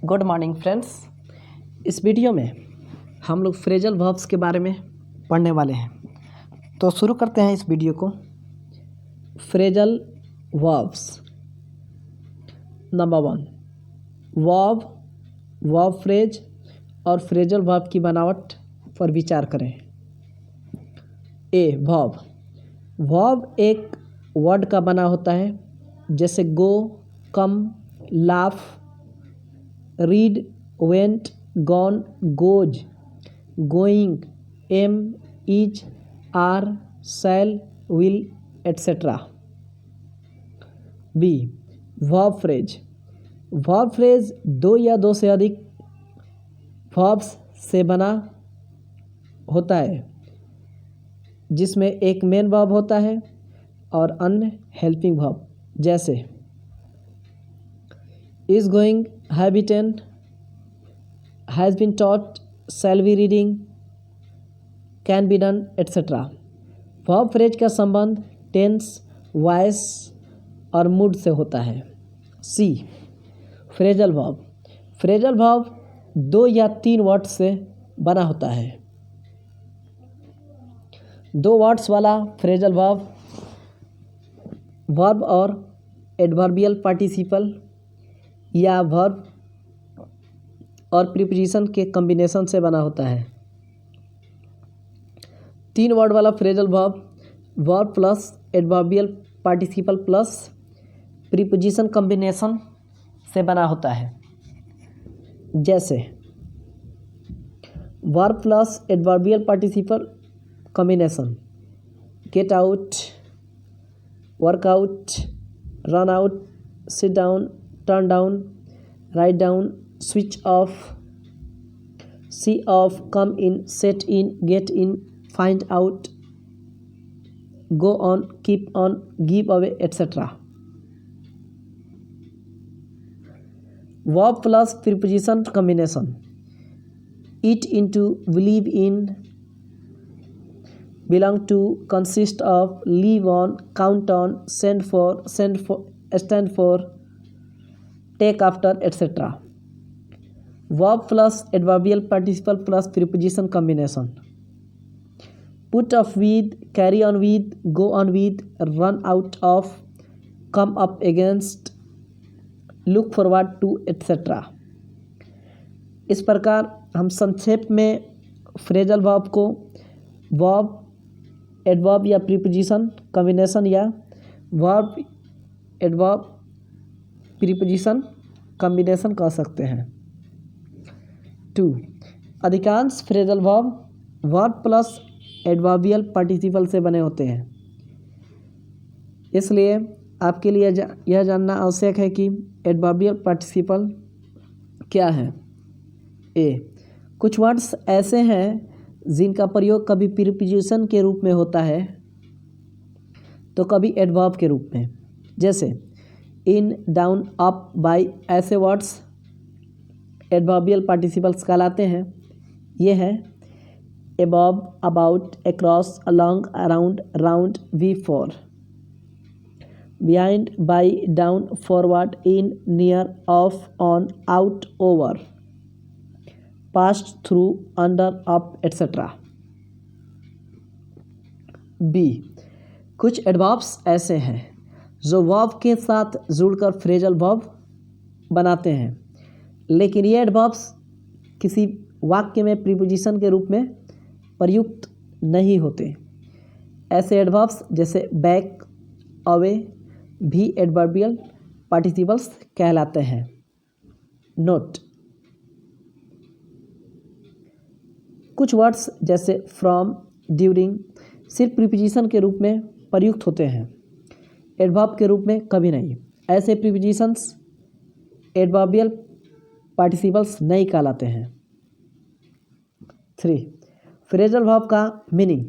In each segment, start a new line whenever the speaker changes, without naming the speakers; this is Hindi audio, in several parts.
Good morning friends. इस वीडियो में हम लोग फ्रेजल वर्ब्स के बारे में पढ़ने वाले हैं। तो शुरू करते हैं इस वीडियो को। Phrasal verbs. Number 1, verb, verb phrase और फ्रेजल वर्ब की बनावट पर विचार करें। A, verb. वर्ब एक वर्ड का बना होता है, जैसे go, come, laugh, read, went, gone, goes, going, am, is, are, shall, will, etcetera. B, verb phrase. Verb phrase दो या दो से अधिक वर्ब्स से बना होता है, जिसमें एक मेन वर्ब होता है और अन्य हेल्पिंग वर्ब, जैसे is going, have eaten, has been taught, shall be reading, can be done, etc. Verb phrase का संबंध टेंस, वॉइस और मूड से होता है। सी, फ्रेजल वर्ब। फ्रेजल वर्ब दो या तीन वर्ड्स से बना होता है। दो वर्ड्स वाला फ्रेजल वर्ब वर्ब और एडवर्बियल पार्टिसिपल या वर्ब और प्रीपोजिशन के कॉम्बिनेशन से बना होता है। तीन वर्ड वाला phrasal verb verb plus adverbial participle plus preposition combination से बना होता है, जैसे verb plus adverbial participle combination, get out, workout, run out, sit down, turn down, write down, switch off, see off, come in, set in, get in, find out, go on, keep on, give away, etc. Verb plus preposition combination, eat into, believe in, belong to, consist of, live on, count on, stand for, stand for, take after, etc. Verb plus adverbial participle plus preposition combination, put up with, carry on with, go on with, run out of, come up against, look forward to, etc. इस प्रकार हम संक्षेप में फ्रेजल वर्ब को वर्ब, एडवर्ब या प्रीपोजिशन कॉम्बिनेशन या वर्ब, एडवर्ब, प्रीपोजिशन कॉम्बिनेशन कह सकते हैं। 2, अधिकांश phrasal verb verb plus adverbial participle से बने होते हैं। इसलिए आपके लिए यह जानना आवश्यक है कि एडवर्बियल पार्टिसिपल क्या है। ए, कुछ वर्ड्स ऐसे हैं जिनका प्रयोग कभी प्रीपोजिशन के रूप में होता है तो कभी एडवर्ब के रूप में, जैसे इन, डाउन, अप, बाय। ऐसे वर्ड्स एडवर्बियल पार्टिसिपल्स कहलाते हैं। ये हैं above, about, across, along, around, round, before, behind, by, down, forward, in, near, off, on, out, over, past, through, under, up, etcetera. बी, कुछ एडवर्ब्स ऐसे हैं जो वर्ब के साथ जुड़कर फ्रेजल वर्ब बनाते हैं, लेकिन ये एडवर्ब्स किसी वाक्य में प्रीपोजिशन के रूप में प्रयुक्त नहीं होते। ऐसे एडवर्ब्स जैसे बैक, अवे भी एडवर्बियल पार्टिसिपल्स कहलाते हैं। नोट, कुछ वर्ड्स जैसे फ्रॉम, ड्यूरिंग सिर्फ प्रीपोजिशन के रूप में प्रयुक्त होते हैं, एडवर्ब के रूप में कभी नहीं। ऐसे प्रीपोजिशंस एडवर्बियल पार्टिसिपल्स नहीं कहलाते हैं। 3, फ्रेजल वर्ब का मीनिंग।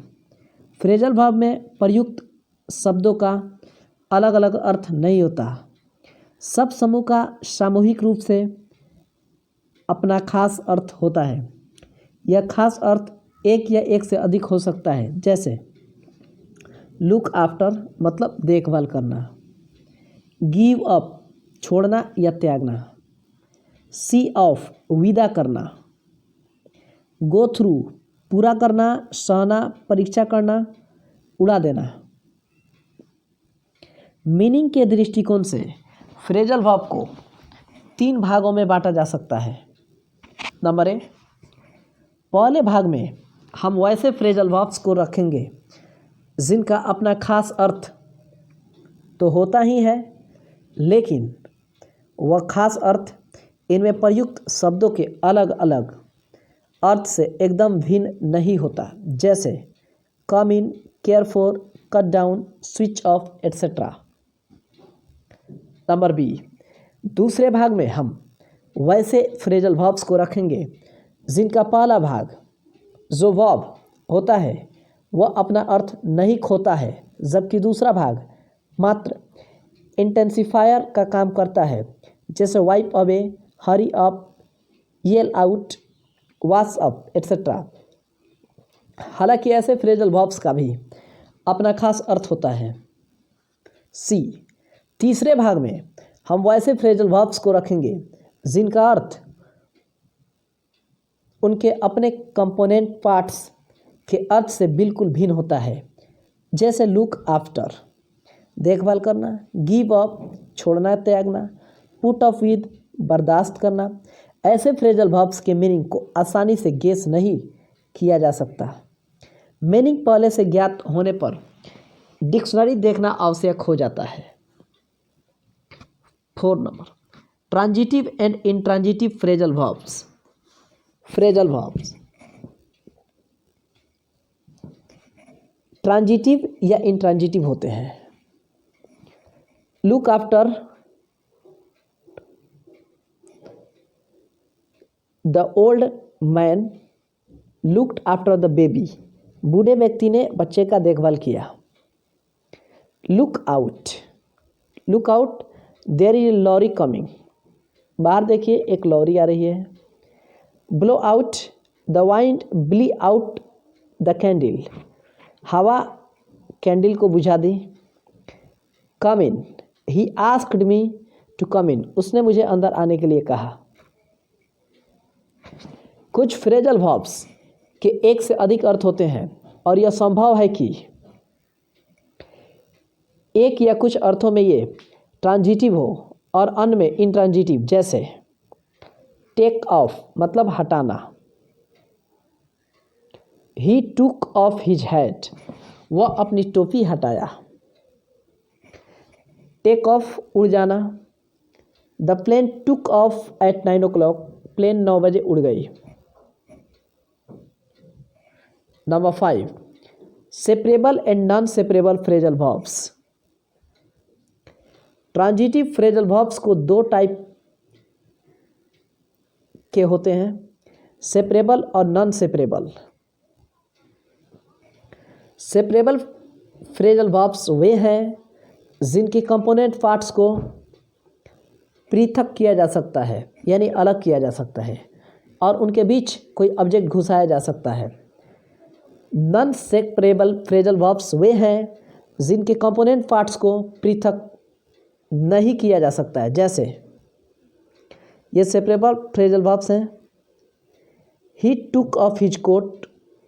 फ्रेजल वर्ब में प्रयुक्त शब्दों का अलग अलग अर्थ नहीं होता। सब समूह का सामूहिक रूप से अपना खास अर्थ होता है। यह खास अर्थ एक या एक से अधिक हो सकता है, जैसे लुक आफ्टर मतलब देखभाल करना, गिव अप छोड़ना या त्यागना, सी ऑफ विदा करना, गो थ्रू पूरा करना, सहना, परीक्षा करना, उड़ा देना। मीनिंग के दृष्टिकोण से फ्रेजल वर्ब को 3 भागों में बांटा जा सकता है। नंबर ए, पहले भाग में हम वैसे फ्रेजल वर्ब्स को रखेंगे जिनका अपना खास अर्थ तो होता ही है, लेकिन वह खास अर्थ इनमें प्रयुक्त शब्दों के अलग अलग अर्थ से एकदम भिन्न नहीं होता, जैसे come in, care for, cut down, switch off etcetera. Number B, दूसरे भाग में हम वैसे फ्रेजल वर्ब्स को रखेंगे जिनका पहला भाग जो वर्ब होता है वह अपना अर्थ नहीं खोता है, जबकि दूसरा भाग मात्र इंटेंसिफायर का काम करता है, जैसे wipe away, hurry up, yell out, wash up etcetera. हालांकि ऐसे फ्रेजल वर्ब्स का भी अपना खास अर्थ होता है। सी, तीसरे भाग में हम वैसे फ्रेजल वर्ब्स को रखेंगे जिनका अर्थ उनके अपने कंपोनेंट पार्ट्स के अर्थ से बिल्कुल भिन्न होता है, जैसे लुक आफ्टर देखभाल करना, गिव अप छोड़ना त्यागना, पुट अप विद बर्दाश्त करना। ऐसे फ्रेजल वर्ब्स के मीनिंग को आसानी से गेस नहीं किया जा सकता। मीनिंग पहले से ज्ञात होने पर डिक्शनरी देखना आवश्यक हो जाता है। 4 number, transitive and intransitive phrasal verbs. Phrasal verbs transitive या इंट्रांजिटिव होते हैं। Look after, the old man looked after the baby, बूढ़े व्यक्ति ने बच्चे का देखभाल किया। Look out, look out, there is lorry coming, बाहर देखिए एक लॉरी आ रही है। Blow out, the wind blew out the candle, हवा कैंडल को बुझा दी। कम इन, he asked me to come इन, उसने मुझे अंदर आने के लिए कहा। कुछ फ्रेजल वर्ब्स के एक से अधिक अर्थ होते हैं और यह संभव है कि एक या कुछ अर्थों में ये ट्रांजिटिव हो और अन्य में इंट्रांजिटिव, जैसे टेक ऑफ मतलब हटाना। He took off his hat, वह अपनी टोपी हटाया। टेक ऑफ उड़ जाना। The plane took off at 9 o'clock, plane 9 बजे उड़ गई। Number 5, separable and non separable phrasal verbs. Transitive phrasal verbs को 2 टाइप के होते हैं, सेपरेबल और non separable. Separable phrasal verbs वे हैं जिनके कंपोनेंट पार्ट्स को पृथक किया जा सकता है, यानी अलग किया जा सकता है, और उनके बीच कोई ऑब्जेक्ट घुसाया जा सकता है। नॉन सेपरेबल फ्रेजल वर्ब्स वे हैं जिनके कंपोनेंट पार्ट्स को पृथक नहीं किया जा सकता है, जैसे ये सेपरेबल फ्रेजल वर्ब्स हैं। He took off his coat,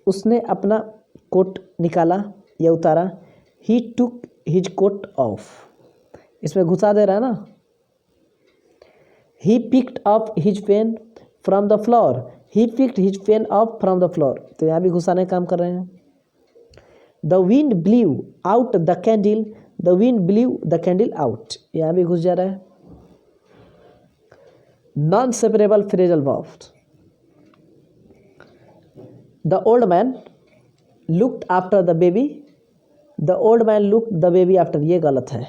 उसने अपना कोट निकाला या उतारा। He took his coat off, इसमें घुसा दे रहा है ना। He picked up his pen from the floor, he picked his pen up from the floor, तो यहाँ भी घुसाने का काम कर रहे हैं। The wind blew out the candle, the wind blew the candle out, यहाँ भी घुस जा रहा है। Non separable phrasal verbs. The old man looked after the baby, the old man looked the baby after, ये गलत है।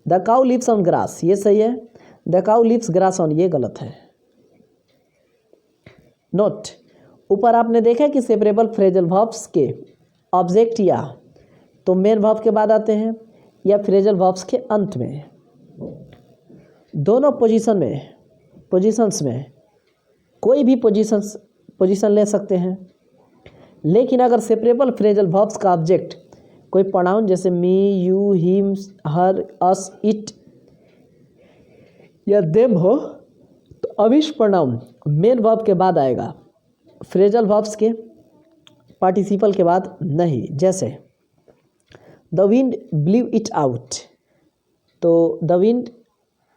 The cow lives on grass, ये सही है। The cow lives grass on, ये गलत है। नोट, ऊपर आपने देखा कि सेपरेबल फ्रेजल वर्ब्स के ऑब्जेक्ट या तो मेन वर्ब के बाद आते हैं या फ्रेजल वर्ब्स के अंत में। दोनों पोजीशंस में कोई भी पोजीशन ले सकते हैं, लेकिन अगर सेपरेबल फ्रेजल वर्ब्स का ऑब्जेक्ट कोई प्रोनाउन जैसे me, you, him, her, us, it या देम हो तो अविश प्रोनाउन मेन वर्ब के बाद आएगा, फ्रेजल वर्ब्स के पार्टिसिपल के बाद नहीं। जैसे the wind blew it out, तो the wind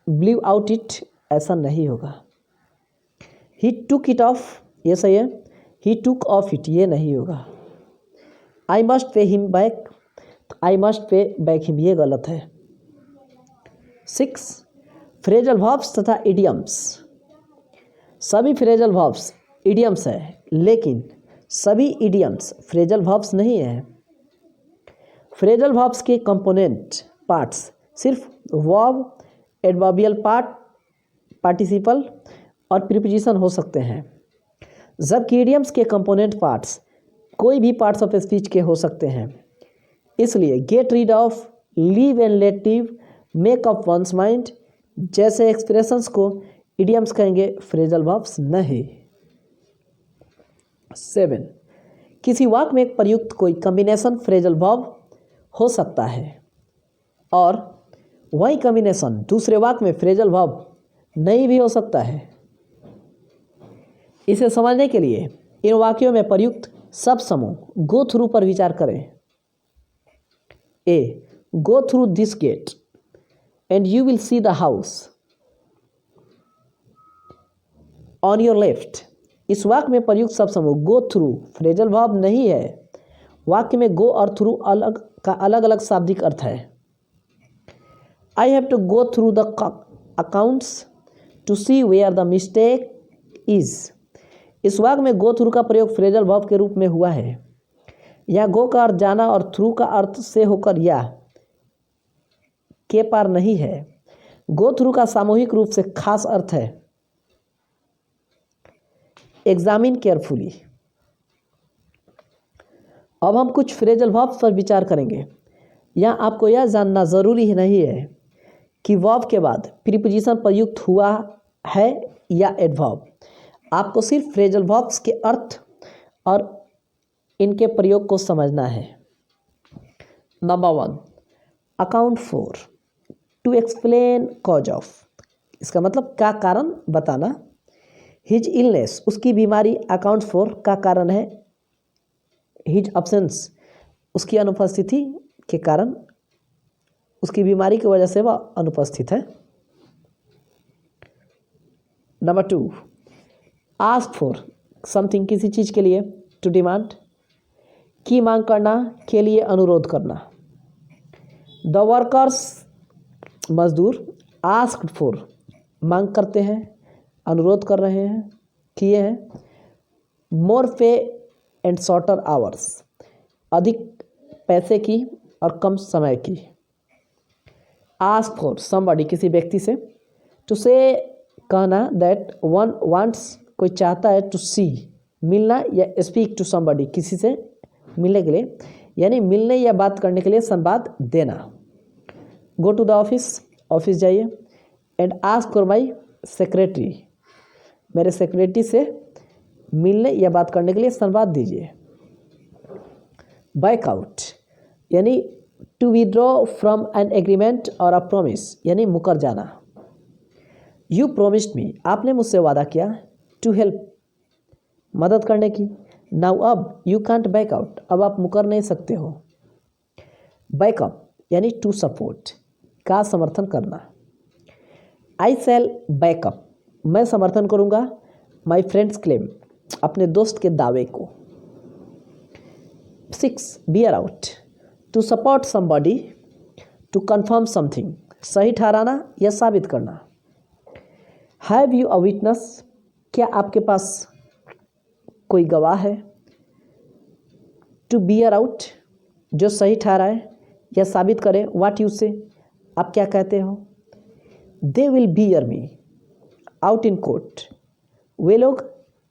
blew out it ऐसा नहीं होगा। ही टुक इट ऑफ, ये सही है, ही टुक ऑफ इट ये नहीं होगा। I must pay him back, तो I must pay back him ये गलत है। 6 फ्रेजल वर्ब्स तथा इडियम्स। सभी फ्रेजल वर्ब्स इडियम्स है, लेकिन सभी इडियम्स फ्रेजल वर्ब्स नहीं है। फ्रेजल वर्ब्स के कंपोनेंट पार्ट्स सिर्फ वर्ब, एडवर्बियल पार्ट, पार्टिसिपल और प्रीपोजिशन हो सकते हैं, जबकि इडियम्स के कंपोनेंट पार्ट्स कोई भी पार्ट्स ऑफ स्पीच के हो सकते हैं। इसलिए get rid of, leave and let leave, make up once mind जैसे एक्सप्रेशंस को इडियम्स कहेंगे, फ्रेजल वर्ब्स नहीं। 7 किसी वाक्य में प्रयुक्त कोई कॉम्बिनेशन फ्रेजल वर्ब हो सकता है और वही कॉम्बिनेशन दूसरे वाक्य में फ्रेजल वर्ब नहीं भी हो सकता है। इसे समझने के लिए इन वाक्यों में प्रयुक्त सब समूह गो थ्रू पर विचार करें। A go through this gate and you will see the house on your left. इस वाक्य में प्रयुक्त सब समूह गो थ्रू फ्रेजल वर्ब नहीं है। वाक्य में गो और थ्रू अलग का अलग अलग शाब्दिक अर्थ है। I have to go through the accounts to see where the mistake is. इस वाक्य में गो थ्रू का प्रयोग फ्रेजल वर्ब के रूप में हुआ है। यहाँ गो का अर्थ जाना और थ्रू का अर्थ से होकर या के पार नहीं है। गो थ्रू का सामूहिक रूप से खास अर्थ है एग्जामिन केयरफुली। अब हम कुछ फ्रेजल वर्ब्स पर विचार करेंगे। यहाँ आपको यह जानना ज़रूरी नहीं है कि वर्ब के बाद प्रीपोजिशन प्रयुक्त हुआ है या एडवर्ब। आपको सिर्फ फ्रेजल वर्ब्स के अर्थ और इनके प्रयोग को समझना है। Number 1 account for, to explain cause of, इसका मतलब का कारण बताना। हिज इलनेस, उसकी बीमारी, अकाउंट फॉर का कारण है हिज अब्सेंस, उसकी अनुपस्थिति के कारण, उसकी बीमारी की वजह से वह अनुपस्थित है। नंबर 2 आस्क फॉर समथिंग, किसी चीज़ के लिए, टू डिमांड, की मांग करना, के लिए अनुरोध करना। द वर्कर्स मजदूर आस्क्ड फॉर मांग करते हैं, अनुरोध कर रहे हैं, किए हैं। मोर पे एंड शॉर्टर आवर्स, अधिक पैसे की और कम समय की। आस्क फॉर समबडी, किसी व्यक्ति से। टू से कहना, दैट वन वांट्स, कोई चाहता है। टू सी मिलना या स्पीक टू समबडी, किसी से मिलने के लिए, यानी मिलने या बात करने के लिए संवाद देना। Go to the office, office जाइए। And ask for my secretary, मेरे सेक्रेटरी से मिलने या बात करने के लिए संवाद दीजिए। बैक आउट यानी to withdraw from an agreement और अ प्रॉमिस, यानी मुकर जाना। यू प्रोमिस्ड मी, आपने मुझसे वादा किया। टू हेल्प, मदद करने की। नाउ अब यू कांट बैक आउट, अब आप मुकर नहीं सकते हो। बैकअप यानी टू सपोर्ट, का समर्थन करना। आई सेल बैकअप, मैं समर्थन करूँगा। माई फ्रेंड्स क्लेम, अपने दोस्त के दावे को। 6 bear out, to support somebody, to confirm something, सही ठहराना या साबित करना। हैव यू अ विटनेस, क्या आपके पास कोई गवाह है। टू बियर आउट, जो सही ठहराए या साबित करे। व्हाट यू से, आप क्या कहते हो। They will bear me out in court, वे लोग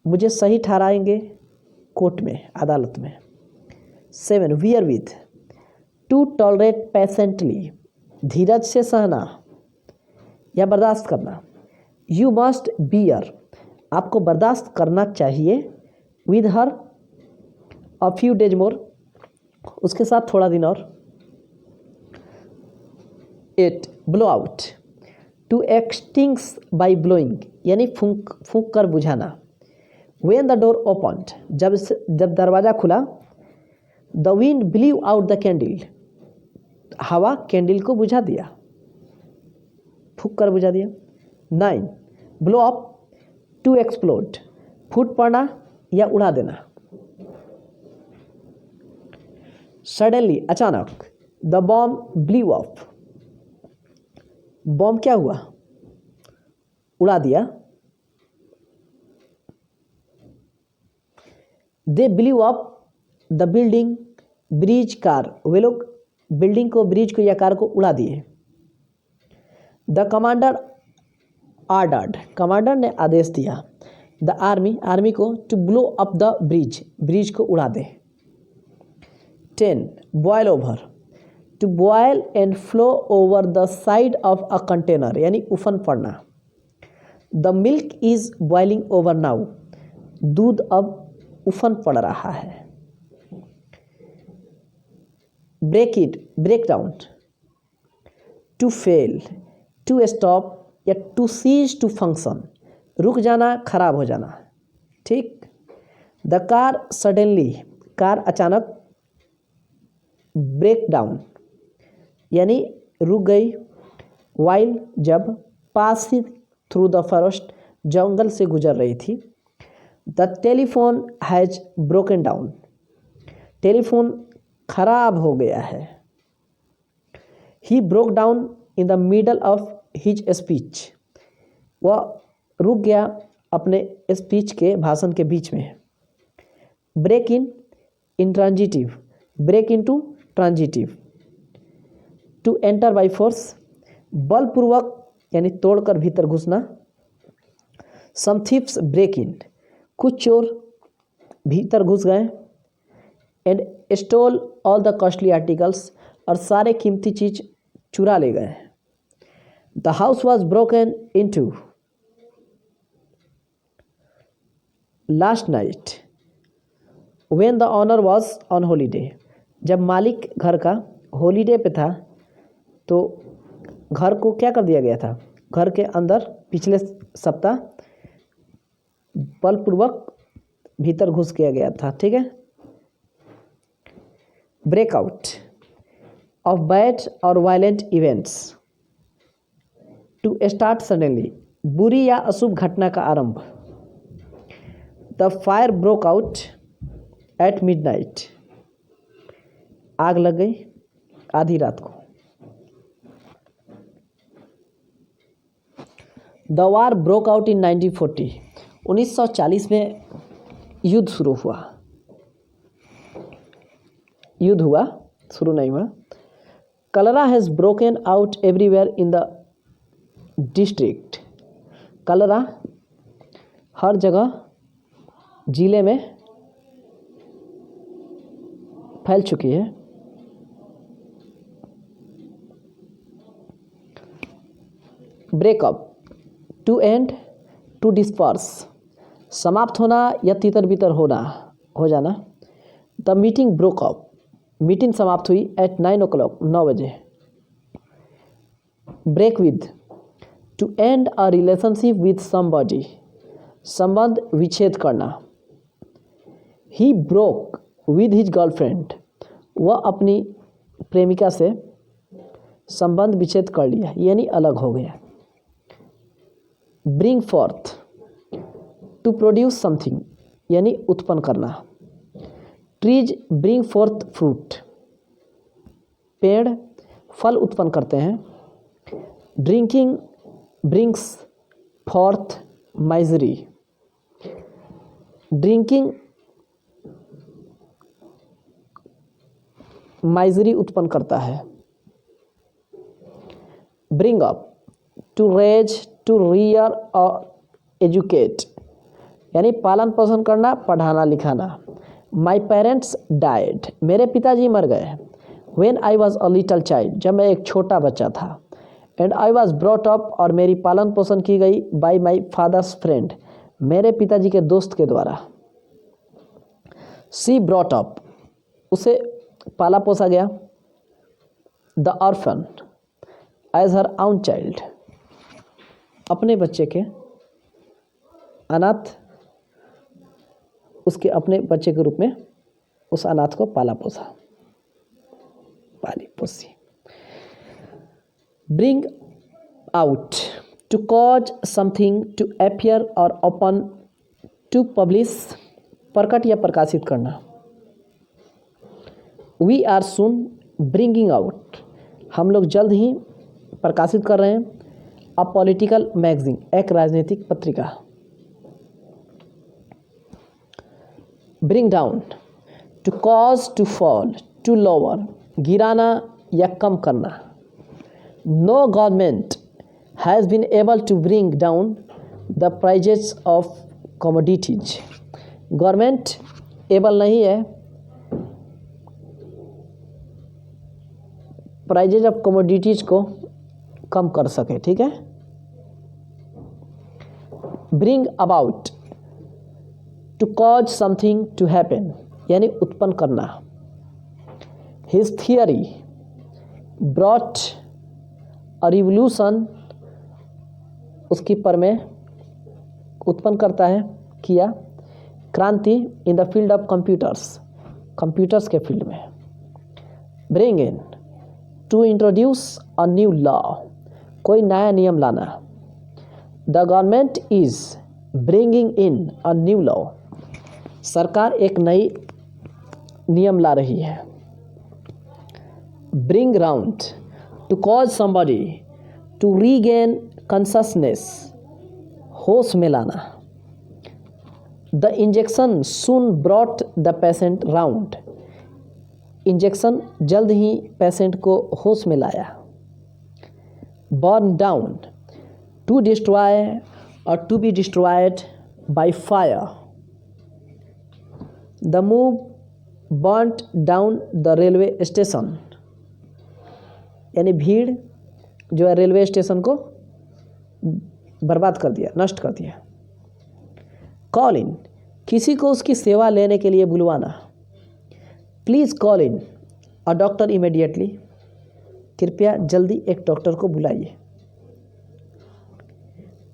मुझे सही ठहराएंगे कोर्ट में, अदालत में। 7 wear with, to tolerate patiently, धीरज से सहना या बर्दाश्त करना। यू मस्ट बियर, आपको बर्दाश्त करना चाहिए। With her a few days more, उसके साथ थोड़ा दिन और। 8 blow out, to extinguish by blowing यानी फूंक कर बुझाना। व्हेन द डोर ओपन्ड जब दरवाज़ा खुला। The wind blew out the candle हवा कैंडल को बुझा दिया, फूंक कर बुझा दिया। 9 ब्लो अप टू एक्सप्लोड फूट पड़ना या उड़ा देना। सडनली अचानक। The bomb blew off bomb क्या हुआ, उड़ा दिया। They blew up the building bridge car वे लोग बिल्डिंग को, ब्रिज को या कार को उड़ा दिए। द कमांडर आर्डर्ड कमांडर ने आदेश दिया। द आर्मी को to blow up the bridge को उड़ा दे। 10 boil over to boil and flow over the side of a container यानी उफन पड़ना। The milk is boiling over now दूध अब उफन पड़ रहा है। Break down to fail to stop या टू सीज टू फंक्शन रुक जाना, खराब हो जाना। ठीक। द कार सडनली कार अचानक ब्रेक डाउन यानी रुक गई। वाइल जब पासिंग थ्रू द फॉरेस्ट जंगल से गुजर रही थी। The telephone has broken down telephone खराब हो गया है। He broke down in the middle of his speech वह रुक गया अपने स्पीच के भाषण के बीच में। Break in transitive break in to transitive to enter by force बलपूर्वक यानी तोड़कर भीतर घुसना। सम थीव्स ब्रेक इन कुछ चोर भीतर घुस गए। And stole all the costly articles और सारे कीमती चीज चुरा ले गए। The house was broken into last night when the owner was on holiday जब मालिक घर का हॉलीडे पे था तो घर को क्या कर दिया गया था, घर के अंदर पिछले सप्ताह बलपूर्वक भीतर घुस किया गया था। ठीक है। ब्रेकआउट ऑफ बैड और violent events to start suddenly बुरी या अशुभ घटना का आरंभ। The fire broke out at midnight आग लग गई आधी रात को। The war broke out in 1940 1940 में युद्ध शुरू हुआ। युद्ध हुआ, शुरू नहीं हुआ। Cholera has broken out everywhere in the district cholera हर जगह जिले में फैल चुकी है। Break up to end to disperse समाप्त होना या तितर बितर होना हो जाना। The meeting broke up meeting समाप्त हुई एट 9 o'clock 9 बजे। Break with to end a relationship with somebody संबंध विच्छेद करना। He broke with his girlfriend वह अपनी प्रेमिका से संबंध विच्छेद कर लिया यानी अलग हो गया। Bring forth to produce something यानी उत्पन्न करना। ट्रीज ब्रिंग फोर्थ फ्रूट पेड़ फल उत्पन्न करते हैं। Drinking brings forth misery drinking misery उत्पन्न करता है। Bring up to raise to rear और एजुकेट यानी पालन पोषण करना, पढ़ाना लिखाना। माई पेरेंट्स डाइड मेरे पिताजी मर गए। When I was a little child जब मैं एक छोटा बच्चा था। And I was brought up और मेरी पालन पोषण की गई बाई माई फादर्स फ्रेंड मेरे पिताजी के दोस्त के द्वारा। सी ब्रॉट अप उसे पाला पोसा गया। The orphanage her own child अपने बच्चे के अनाथ उसके अपने बच्चे के रूप में उस अनाथ को पाला पोसा, पाली पोसी। Bring out, to cause something to appear or open, to publish, प्रकट या प्रकाशित करना। We are soon bringing out, हम लोग जल्द ही प्रकाशित कर रहे हैं। अ पॉलिटिकल मैगजीन, एक राजनीतिक पत्रिका। Bring down, to cause to fall, to lower, गिराना या कम करना। No government has been able to bring down the prices of commodities, government able नहीं है प्राइजेज ऑफ कमोडिटीज को कम कर सके, ठीक है। Bring about, to cause something to happen, यानी उत्पन्न करना। His theory brought a revolution, उसकी पर में उत्पन्न करता है, किया क्रांति in the field of computers, computers के फील्ड में। Bring in, to introduce a new law, कोई नया नियम लाना। The government is bringing in a new law, सरकार एक नई नियम ला रही है। Bring round, to cause somebody to regain consciousness, होश में लाना। The injection soon brought the patient round, injection जल्द ही पेशेंट को होश में लाया। बर्न डाउन, टू डिस्ट्रॉय और to be destroyed by fire. The mob burnt down the railway station, यानी भीड़ जो है रेलवे स्टेशन को बर्बाद कर दिया, नष्ट कर दिया। कॉल इन, किसी को उसकी सेवा लेने के लिए बुलवाना। Please call in a doctor immediately, कृपया जल्दी एक डॉक्टर को बुलाइए।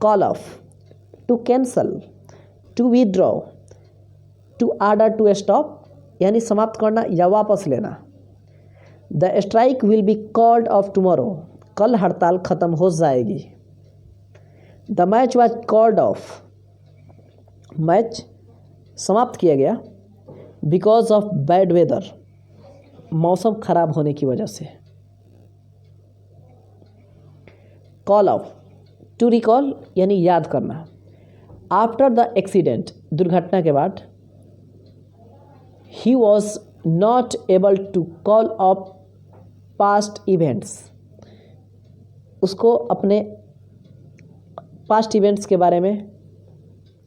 Call off, to cancel, to withdraw, to order to stop, यानी समाप्त करना या वापस लेना। The strike will be called off tomorrow, कल हड़ताल खत्म हो जाएगी। The match was called off, match समाप्त किया गया। बिकॉज ऑफ बैड वेदर, मौसम खराब होने की वजह से। कॉल ऑफ, टू रिकॉल, यानी याद करना। आफ्टर द एक्सीडेंट, दुर्घटना के बाद। He was not able to call off past events, उसको अपने पास्ट इवेंट्स के बारे में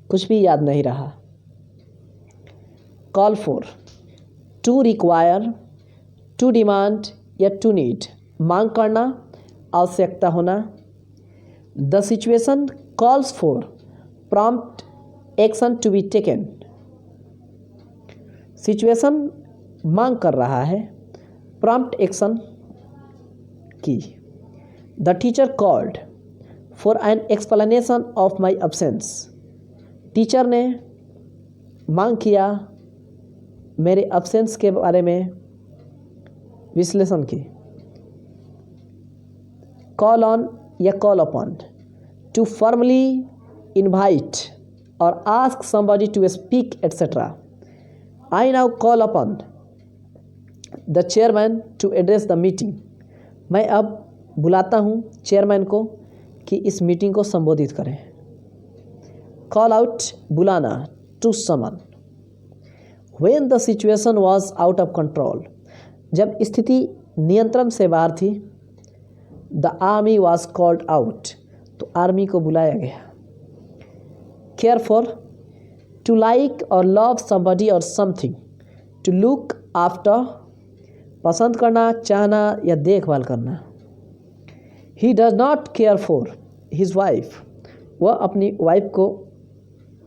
कुछ भी याद नहीं रहा। Call for, to require, to demand या टू नीड, मांग करना, आवश्यकता होना। The situation calls for prompt action to be taken, situation मांग कर रहा है प्रॉम्प्ट एक्शन की। The teacher called for an explanation of my absence, teacher ने मांग किया मेरे एब्सेंस के बारे में विश्लेषण की। कॉल ऑन या call upon, to formally invite or ask somebody to speak etcetera. I now call upon the chairman to address the meeting, मैं अब बुलाता हूँ चेयरमैन को कि इस मीटिंग को संबोधित करें। कॉल आउट, बुलाना, to summon. When the situation was out of control, जब स्थिति नियंत्रण से बाहर थी। The army was called out, तो आर्मी को बुलाया गया। केयर फॉर, टू लाइक और लव समबडी और समथिंग। टू लुक आफ्टर, पसंद करना, चाहना या देखभाल करना। He does not care for his wife, वह अपनी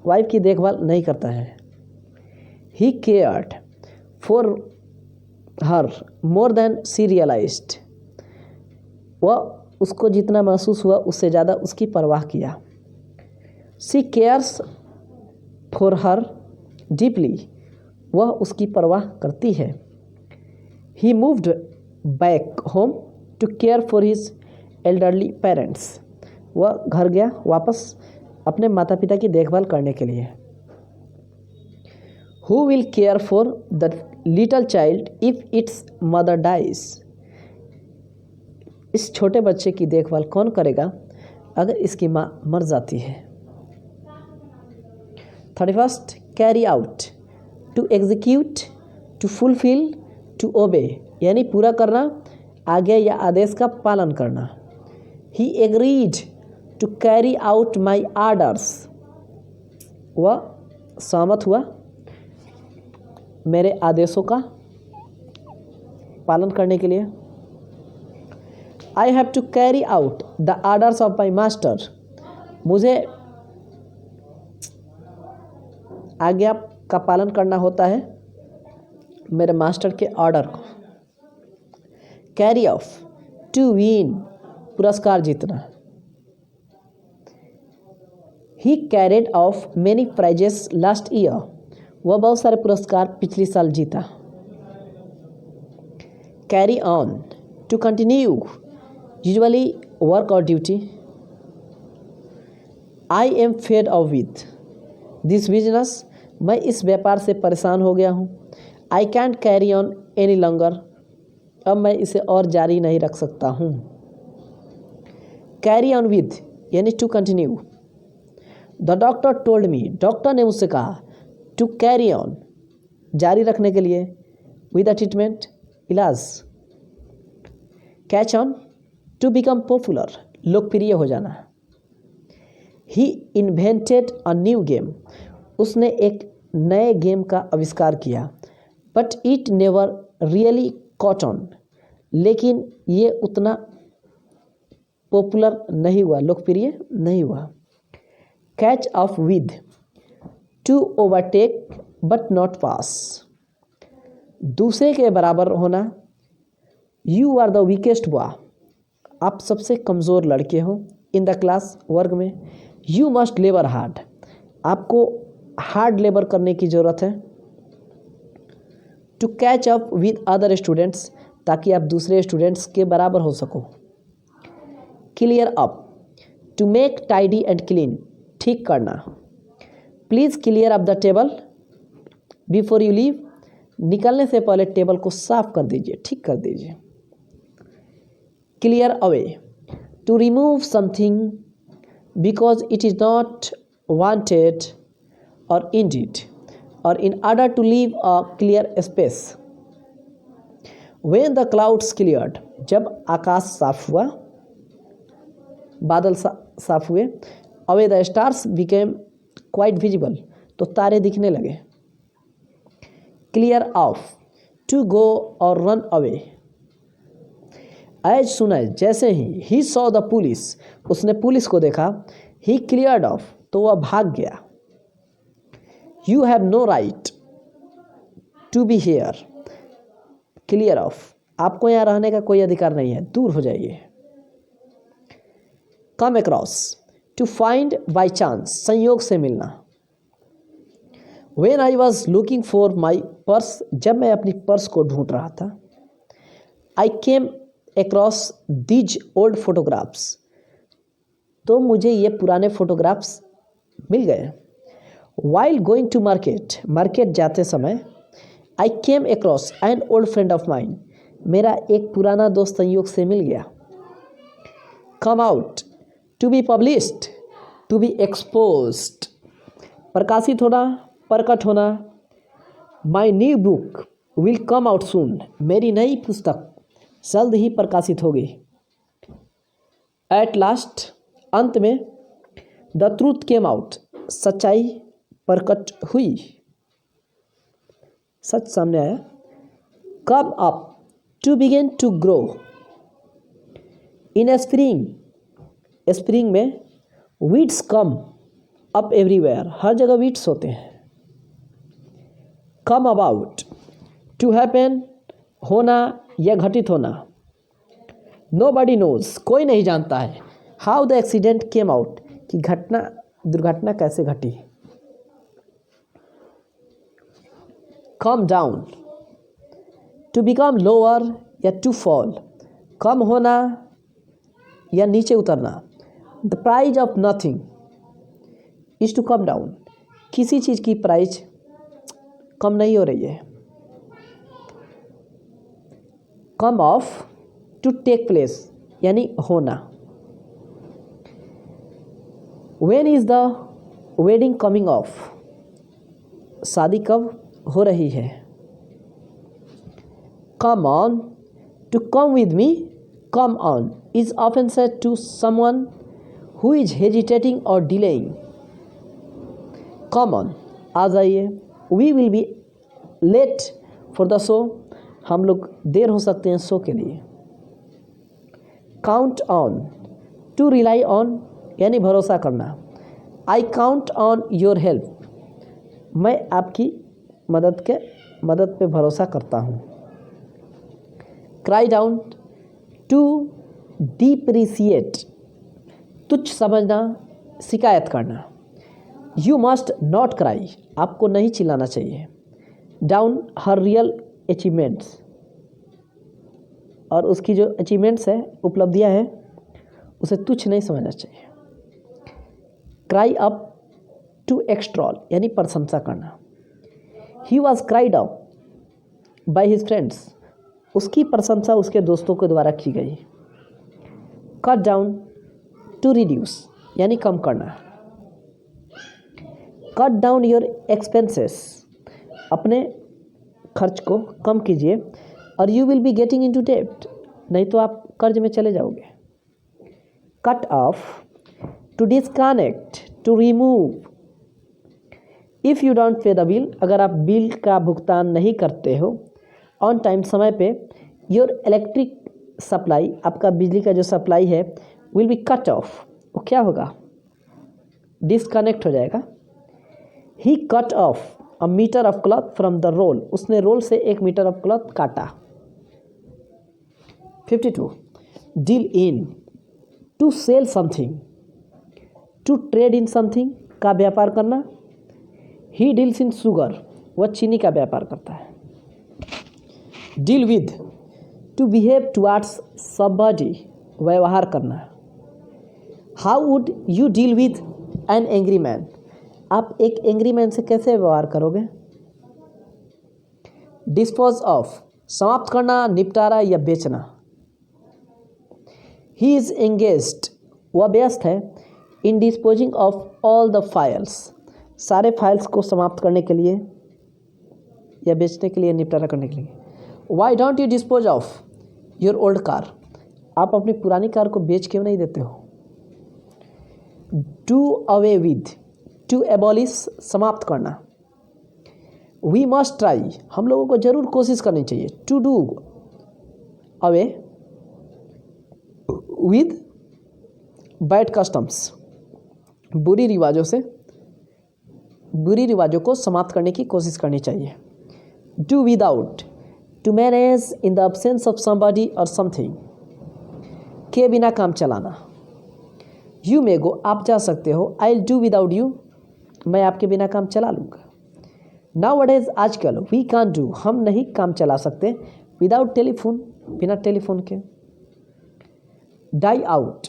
वाइफ की देखभाल नहीं करता है। He cared for her more than she realised, वह उसको जितना महसूस हुआ उससे ज़्यादा उसकी परवाह किया। She cares for her deeply, वह उसकी परवाह करती है। He moved back home to care for his elderly parents, वह घर गया वापस अपने माता पिता की देखभाल करने के लिए। Who will care for the little child if its mother dies, इस छोटे बच्चे की देखभाल कौन करेगा अगर इसकी माँ मर जाती है। 31st, carry out, to execute, to fulfil, to obey, यानी पूरा करना, आज्ञा या आदेश का पालन करना। He agreed to carry out my orders, वह सहमत हुआ मेरे आदेशों का पालन करने के लिए। I have to carry out the orders of my master, मुझे आज्ञा का पालन करना होता है मेरे मास्टर के ऑर्डर को। कैरी ऑफ, टू विन, पुरस्कार जीतना। He carried off many prizes last year, वह बहुत सारे पुरस्कार पिछले साल जीता। Carry on, to continue, usually work or duty. I am fed of with this business, मैं इस व्यापार से परेशान हो गया हूँ। I can't carry on any longer, अब मैं इसे और जारी नहीं रख सकता हूँ। कैरी ऑन विथ यानी to continue. The doctor told me, doctor ने मुझसे कहा, टू कैरी ऑन, जारी रखने के लिए, विद द ट्रीटमेंट, इलाज। Catch on, to become popular, लोकप्रिय हो जाना। He invented a new game, उसने एक नए गेम का आविष्कार किया। But it never really caught on, लेकिन ये उतना पॉपुलर नहीं हुआ, लोकप्रिय नहीं हुआ। Catch off with, to overtake but not pass, दूसरे के बराबर होना। You are the weakest boy, आप सबसे कमज़ोर लड़के हो इन द क्लास, वर्ग में। यू मस्ट लेबर हार्ड, आपको हार्ड लेबर करने की ज़रूरत है। To catch up with other students, ताकि आप दूसरे स्टूडेंट्स के बराबर हो सको। Clear up, to make tidy and clean, ठीक करना। Please clear up the table before you leave, निकलने से पहले टेबल को साफ कर दीजिए, ठीक कर दीजिए। Clear away, to remove something because it is not wanted और इंडीड, और in order to leave a clear space. When the clouds cleared, जब आकाश साफ हुआ, बादल साफ हुए। Away the stars became quite visible, तो तारे दिखने लगे। क्लियर ऑफ, टू गो और run away. As soon as, जैसे ही सॉ द पुलिस, उसने पुलिस को देखा। ही क्लियर्ड ऑफ, तो वह भाग गया। You have no right to be here, clear off, आपको यहाँ रहने का कोई अधिकार नहीं है, दूर हो जाइए। Come across, to find by chance, संयोग से मिलना। When I was looking for my purse, जब मैं अपनी पर्स को ढूंढ रहा था। I came across these old photographs, तो मुझे ये पुराने फोटोग्राफ्स मिल गए। While going to market, market जाते समय। I came across an old friend of mine, मेरा एक पुराना दोस्त संयोग से मिल गया। Come out, to be published, to be exposed, प्रकाशित होना, प्रकट होना। My new book will come out soon, मेरी नई पुस्तक जल्द ही प्रकाशित होगी। एट लास्ट, अंत में। द ट्रूथ केम आउट, सच्चाई प्रकट हुई, सच सामने आया। Come up, to begin to grow. In spring, spring में। वीड्स कम अप एवरीवेयर, हर जगह वीड्स होते हैं। कम अबाउट, टू हैपन, होना या घटित होना। Nobody knows, कोई नहीं जानता है how the accident came out, कि दुर्घटना कैसे घटी। Come down, to become lower या to fall, कम होना या नीचे उतरना। The price of nothing is to come down, किसी चीज़ की प्राइस कम नहीं हो रही है। Come off, to take place यानी होना। When is the wedding coming off, शादी कब हो रही है। Come on, to come with me, come on is often said to someone who is hesitating or delaying। Come on, आ जाइए। We will be late for the show, हम लोग देर हो सकते हैं शो के लिए। Count on, to rely on यानी भरोसा करना। I count on your help, मैं आपकी मदद पे भरोसा करता हूँ। Cry down, to depreciate, तुच्छ समझना, शिकायत करना। You must not cry, आपको नहीं चिल्लाना चाहिए। Down, her real achievements, और उसकी जो अचीवमेंट्स है, उपलब्धियां हैं, उसे तुच्छ नहीं समझना चाहिए। क्राई अप, टू एक्सट्रॉल यानी प्रशंसा करना। He was cried up by his friends, उसकी प्रशंसा उसके दोस्तों के द्वारा की गई। कट डाउन, टू रिड्यूस यानी कम करना। कट डाउन योर एक्सपेंसेस, अपने खर्च को कम कीजिए, और you will be getting into debt, नहीं तो आप कर्ज में चले जाओगे। Cut off, to disconnect, to remove. If you don't pay the bill, अगर आप बिल का भुगतान नहीं करते हो ऑन टाइम, समय पे, योर इलेक्ट्रिक सप्लाई, आपका बिजली का जो सप्लाई है, विल बी कट ऑफ, वो क्या होगा, डिस्कनेक्ट हो जाएगा। He cut off a metre of cloth from the roll, उसने रोल से 1 मीटर ऑफ क्लॉथ काटा। 52, deal in, to sell something, to trade in something का व्यापार करना। ही डील्स इन शुगर, वह चीनी का व्यापार करता है। Deal with, to behave towards somebody, व्यवहार करना। How would you deal with an angry man, आप एक एंग्री मैन से कैसे व्यवहार करोगे। डिस्पोज ऑफ, समाप्त करना, निपटारा या बेचना। ही इज एंगेज्ड, वह व्यस्त है, in disposing of all the files, सारे फाइल्स को समाप्त करने के लिए या बेचने के लिए, निपटारा करने के लिए। Why don't you dispose of your old car, आप अपनी पुरानी कार को बेच क्यों नहीं देते हो। Do away with, to abolish, समाप्त करना। वी मस्ट ट्राई, हम लोगों को जरूर कोशिश करनी चाहिए। To do away with bad customs, बुरी रिवाजों को समाप्त करने की कोशिश करनी चाहिए। Do without, to manage in the absence of somebody और समथिंग, के बिना काम चलाना। यू मे गो, आप जा सकते हो। I will do without you, मैं आपके बिना काम चला लूँगा। नाउअडेज, आजकल, वी कांट डू, हम नहीं काम चला सकते, विदाउट टेलीफोन, बिना टेलीफोन के। Die out,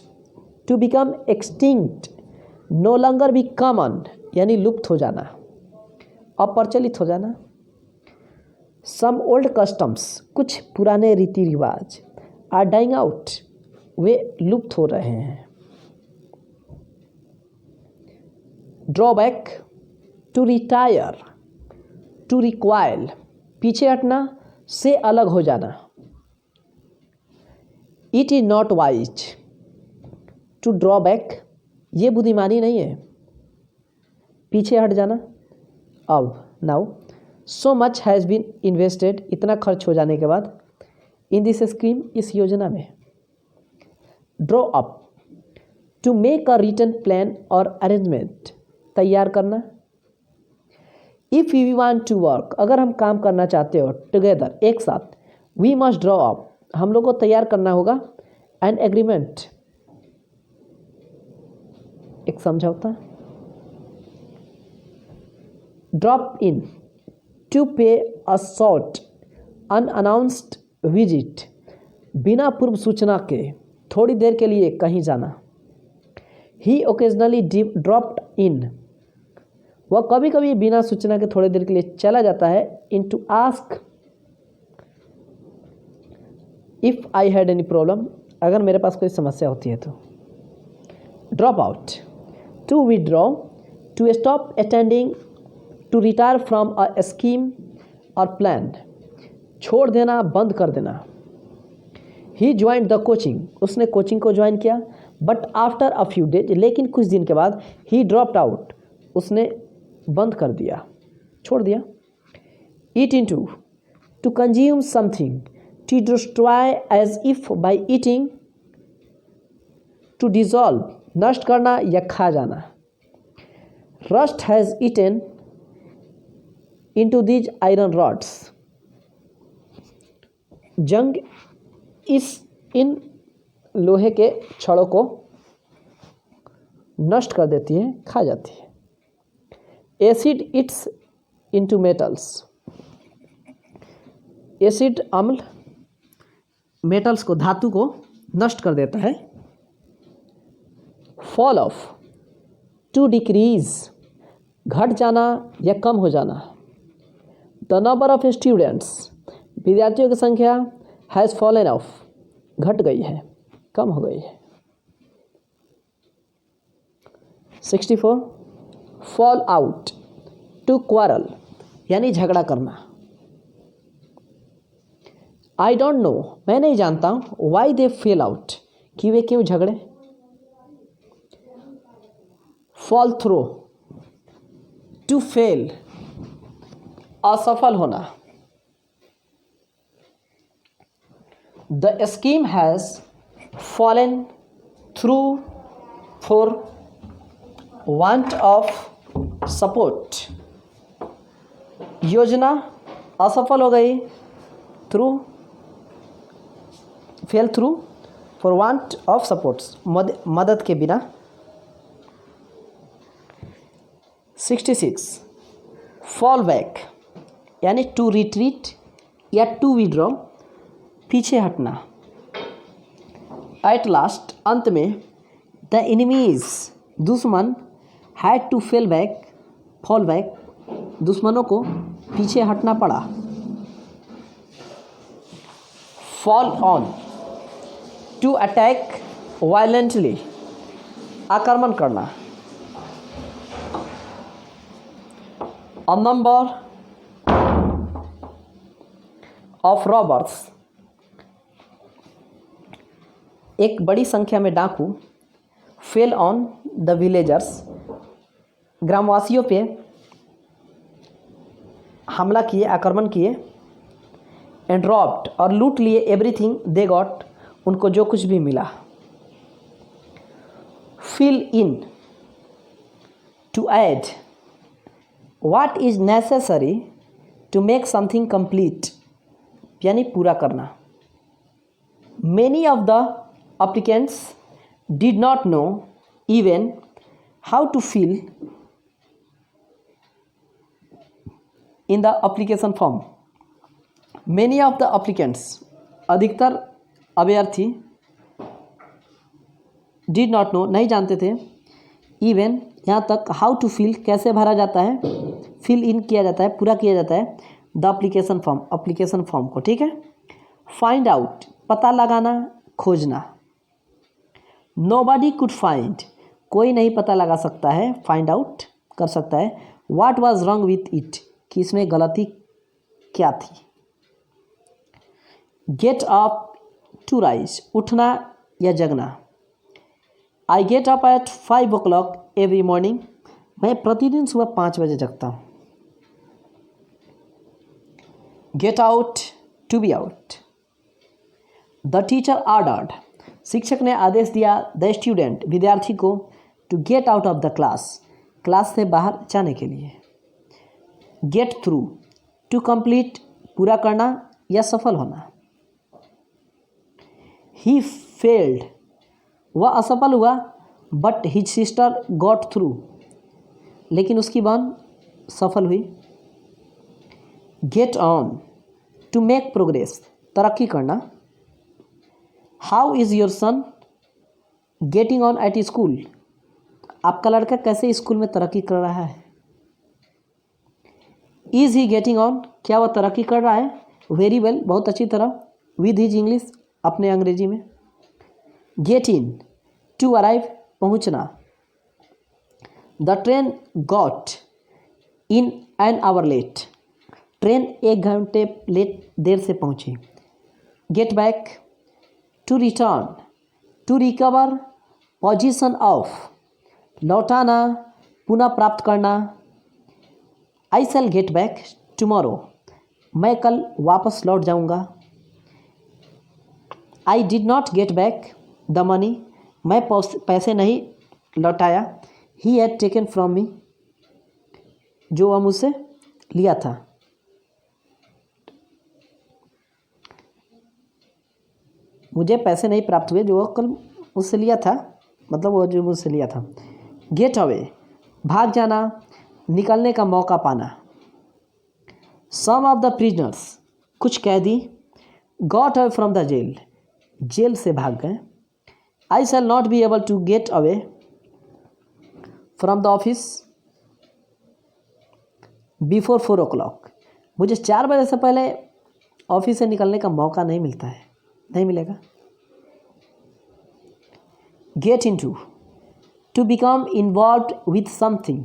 to become extinct, no longer be common यानी लुप्त हो जाना, अप्रचलित हो जाना। सम ओल्ड कस्टम्स, कुछ पुराने रीति रिवाज, आर डाइंग आउट, वे लुप्त हो रहे हैं। Draw back, to retire, to recoil, पीछे हटना, से अलग हो जाना। It is not wise, to draw back, ये बुद्धिमानी नहीं है, पीछे हट जाना। अब now, so much has been invested, इतना खर्च हो जाने के बाद, इन दिस स्कीम, इस योजना में। Draw up, to make a written plan और अरेंजमेंट, तैयार करना। If we want to work, अगर हम काम करना चाहते हो टुगेदर, एक साथ, वी मस्ट ड्रॉ अप, हम लोग को तैयार करना होगा एन एग्रीमेंट, एक समझौता। ड्रॉप इन, टू पे अ शॉर्ट अनअनाउंस्ड विजिट, बिना पूर्व सूचना के थोड़ी देर के लिए कहीं जाना। ही ओकेजनली ड्रॉप्ड इन, वह कभी कभी बिना सूचना के थोड़ी देर के लिए चला जाता है। In to ask if I had any problem, अगर मेरे पास कोई समस्या होती है तो। Drop out, to withdraw, to stop attending, to retire from a scheme or plan, छोड़ देना, बंद कर देना। ही ज्वाइंड द कोचिंग, उसने कोचिंग को ज्वाइन किया। But after a few days, लेकिन कुछ दिन के बाद। ही ड्रॉप्ड आउट, उसने बंद कर दिया, छोड़ दिया। Eat in to consume something, to destroy as if by eating, to dissolve, नष्ट करना या खा जाना। Rust has eaten into these iron rods, जंग इन लोहे के छड़ों को नष्ट कर देती है, खा जाती है। Acid it's into metals, acid अम्ल मेटल्स को, धातु को नष्ट कर देता है। फॉल ऑफ, टू डिक्रीज, घट जाना या कम हो जाना। द नंबर ऑफ स्टूडेंट्स, विद्यार्थियों की संख्या। हैज़ फॉलन ऑफ, घट गई है, कम हो गई है। 64 फॉल आउट, टू क्वारल, यानी झगड़ा करना। आई डोंट नो, मैं नहीं जानता वाई दे फेल आउट, कि वे क्यों झगड़े। फॉल थ्रू, टू फेल, असफल होना। The scheme has fallen through for want of support, योजना असफल हो गई। Through, fail through, for want of supports, मदद के बिना। 66 फॉल बैक, यानी टू रिट्रीट या टू विड्रॉ, पीछे हटना। एट लास्ट, अंत में। द एनिमीज, दुश्मन। Had to fell back, fall back, दुश्मनों को पीछे हटना पड़ा। Fall on, to attack violently, आक्रमण करना। अ नंबर ऑफ रॉबर्स, एक बड़ी संख्या में डाकू। फेल ऑन द विलेजर्स, ग्रामवासियों पे हमला किए, आक्रमण किए। एंड रॉब्ड, और लूट लिए। एवरीथिंग दे गॉट, उनको जो कुछ भी मिला। Fill in, to add, what is necessary to make something complete, यानी पूरा करना। Many of the applicants did not know even how to fill in the application form. Many of the applicants, अधिकतर अभ्यर्थी, did not know, नहीं जानते थे। even, यहाँ तक, how to fill, कैसे भरा जाता है, fill in किया जाता है, पूरा किया जाता है, the application form, application form को, ठीक है। find out, पता लगाना, खोजना। Nobody could find, कोई नहीं पता लगा सकता है, find out कर सकता है। What was wrong with it, कि इसमें गलती क्या थी। Get up, to rise, उठना या जगना। I get up at 5 o'clock every morning, मैं प्रतिदिन सुबह 5 बजे जगता हूँ। Get out, to be out. The teacher ordered, शिक्षक ने आदेश दिया। द स्टूडेंट, विद्यार्थी को। To get out of the class, class से बाहर जाने के लिए। गेट थ्रू, टू कंप्लीट, पूरा करना या सफल होना। ही फेल्ड, वह असफल हुआ, but his sister got through, लेकिन उसकी बहन सफल हुई। Get on, to make progress, तरक्की करना। How is your son getting on at school, आपका लड़का कैसे स्कूल में तरक्की कर रहा है। इज़ ही गेटिंग ऑन, क्या वह तरक्की कर रहा है वेरी वेल, बहुत अच्छी तरह, विद हिज इंग्लिश, अपने अंग्रेजी में। गेट इन, टू अराइव, पहुंचना। The train got in an hour late, train 1 घंटे लेट, देर से पहुंची। Get back, to return, to recover position of, लौटाना, पुनः प्राप्त करना। I shall get back tomorrow, मैं कल वापस लौट जाऊंगा। I did not get back the money, मैं पैसे नहीं लौटाया। He had taken from me, जो वह मुझसे लिया था। मुझे पैसे नहीं प्राप्त हुए जो वह कल मुझसे लिया था, मतलब वो जो मुझसे लिया था। गेट अवे, भाग जाना, निकलने का मौका पाना। सम ऑफ द प्रिजनर्स, कुछ कैदी, got away from the jail, jail से भाग गए। I shall not be able to get away from the office before 4 o'clock, मुझे 4 बजे से पहले ऑफिस से निकलने का मौका नहीं मिलता है, नहीं मिलेगा। Get in to become involve with something.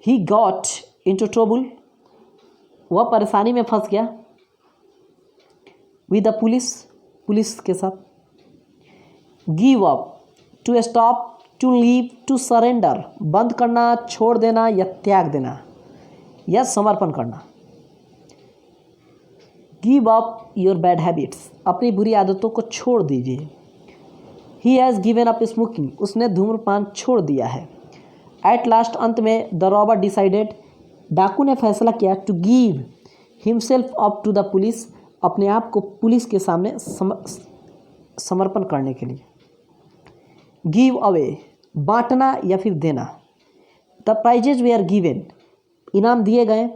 He got into trouble, वह परेशानी में फंस गया। विद द पुलिस, पुलिस के साथ। Give up, to stop, to leave, to surrender, बंद करना, छोड़ देना या त्याग देना या समर्पण करना। Give up your bad habits, अपनी बुरी आदतों को छोड़ दीजिए। He has given up smoking, उसने धूम्रपान छोड़ दिया है। एट लास्ट, अंत में, द रॉबर डिसाइडेड, डाकू ने फैसला किया, to give himself up to the police, अपने आप को पुलिस के सामने समर्पण करने के लिए। गिव अवे, बांटना या फिर देना। The prizes were given, इनाम दिए गए,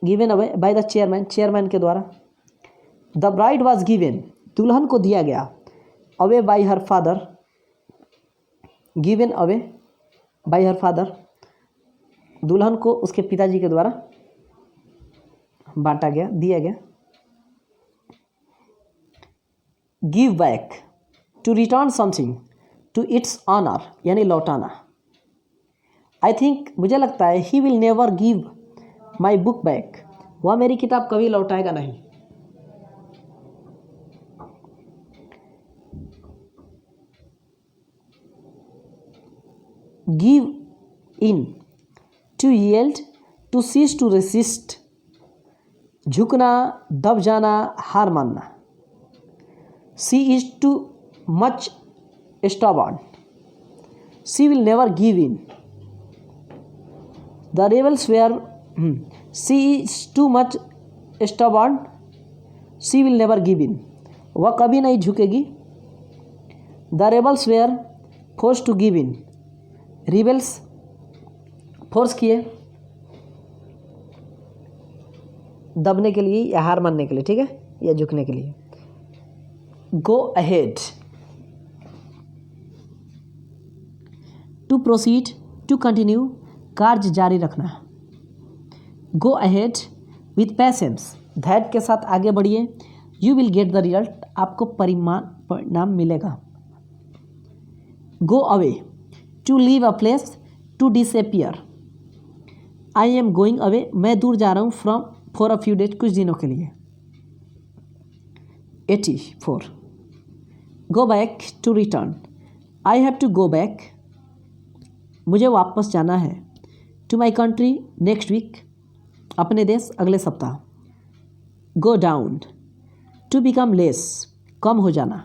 given away by the chairman, chairman के द्वारा। द ब्राइड वॉज गिवेन, दुल्हन को दिया गया। Away by her father, given away bye her father, दुल्हन को उसके पिताजी के द्वारा बांटा गया, दिया गया। Give back, to return something to its owner, यानी लौटाना। आई थिंक, मुझे लगता है, he will never give my book back, वह मेरी किताब कभी लौटाएगा नहीं। Give in, to yield, to cease to resist, झुकना, दब जाना, हार मानना। She is too much stubborn, she will never give in. The rebels were, she is too much stubborn, she will never give in, वह कभी नहीं झुकेगी। The rebels were force to give in, rebels force किए दबने के लिए या हार मानने के लिए, ठीक है, या झुकने के लिए। Go ahead, to proceed, to continue, कार्य जारी रखना। गो अहेड विथ पेशेंस, धैर्य के साथ आगे बढ़िए। You will get the result, आपको परिणाम मिलेगा। Go away, to leave a place, to disappear. I am going away, मैं दूर जा रहा हूँ, from, for a few days, कुछ दिनों के लिए। 84, go back, to return. I have to go back, मुझे वापस जाना है। To my country next week, अपने देश अगले सप्ताह। Go down, to become less, कम हो जाना।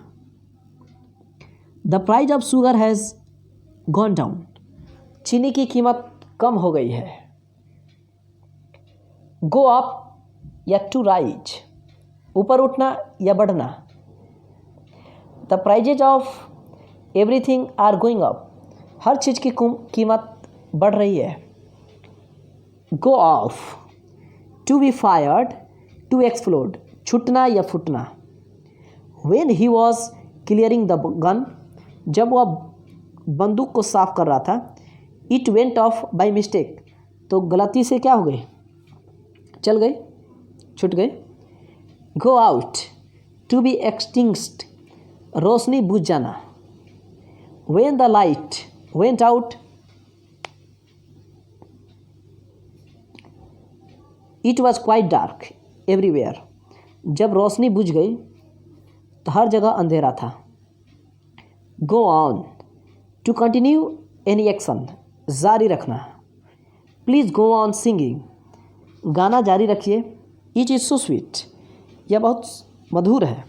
The prize of sugar has gone down, चीनी की कीमत कम हो गई है। गो अप या टू राइज, ऊपर उठना या बढ़ना। The prices of everything are going up, हर चीज़ की कीमत बढ़ रही है। Go off, to be fired, to explode, छूटना या फूटना। When he was clearing the gun, जब वह बंदूक को साफ कर रहा था, it went off by mistake, तो गलती से क्या हो गई, चल गई, छूट गई। Go out, to be extinguished, रोशनी बुझ जाना। When the light went out, it was quite dark everywhere, जब रोशनी बुझ गई तो हर जगह अंधेरा था। Go on, to continue any action, जारी रखना। प्लीज़ गो ऑन सिंगिंग, गाना जारी रखिए। इट इज़ सो स्वीट, यह बहुत मधुर है।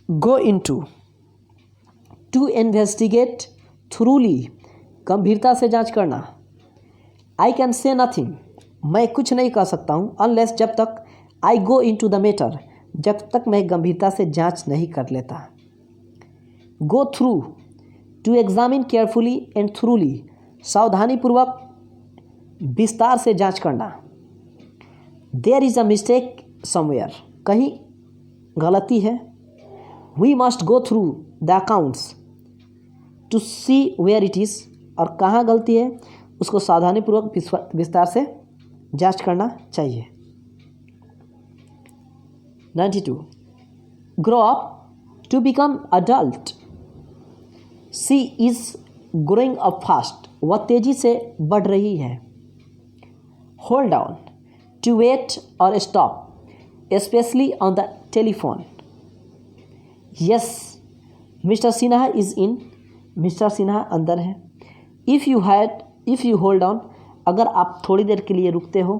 गो इन टू इन्वेस्टिगेट थ्रूली, गंभीरता से जांच करना। आई कैन से नथिंग, मैं कुछ नहीं कह सकता हूँ, अनलेस, जब तक, I go into the matter, जब तक मैं गंभीरता से जांच नहीं कर लेता। Go through, to examine carefully and thoroughly, सावधानीपूर्वक विस्तार से जांच करना। There is a mistake somewhere, कहीं गलती है। We must go through the accounts to see where it is, और कहाँ गलती है उसको सावधानीपूर्वक विस्तार से जांच करना चाहिए। 92. Grow up, to become adult. She is growing up fast, वह तेजी से बढ़ रही है। Hold on, to wait or stop, especially on the telephone. Yes, Mr. Sinha is in, Mr. Sinha अंदर है। If you hold on, अगर आप थोड़ी देर के लिए रुकते हो,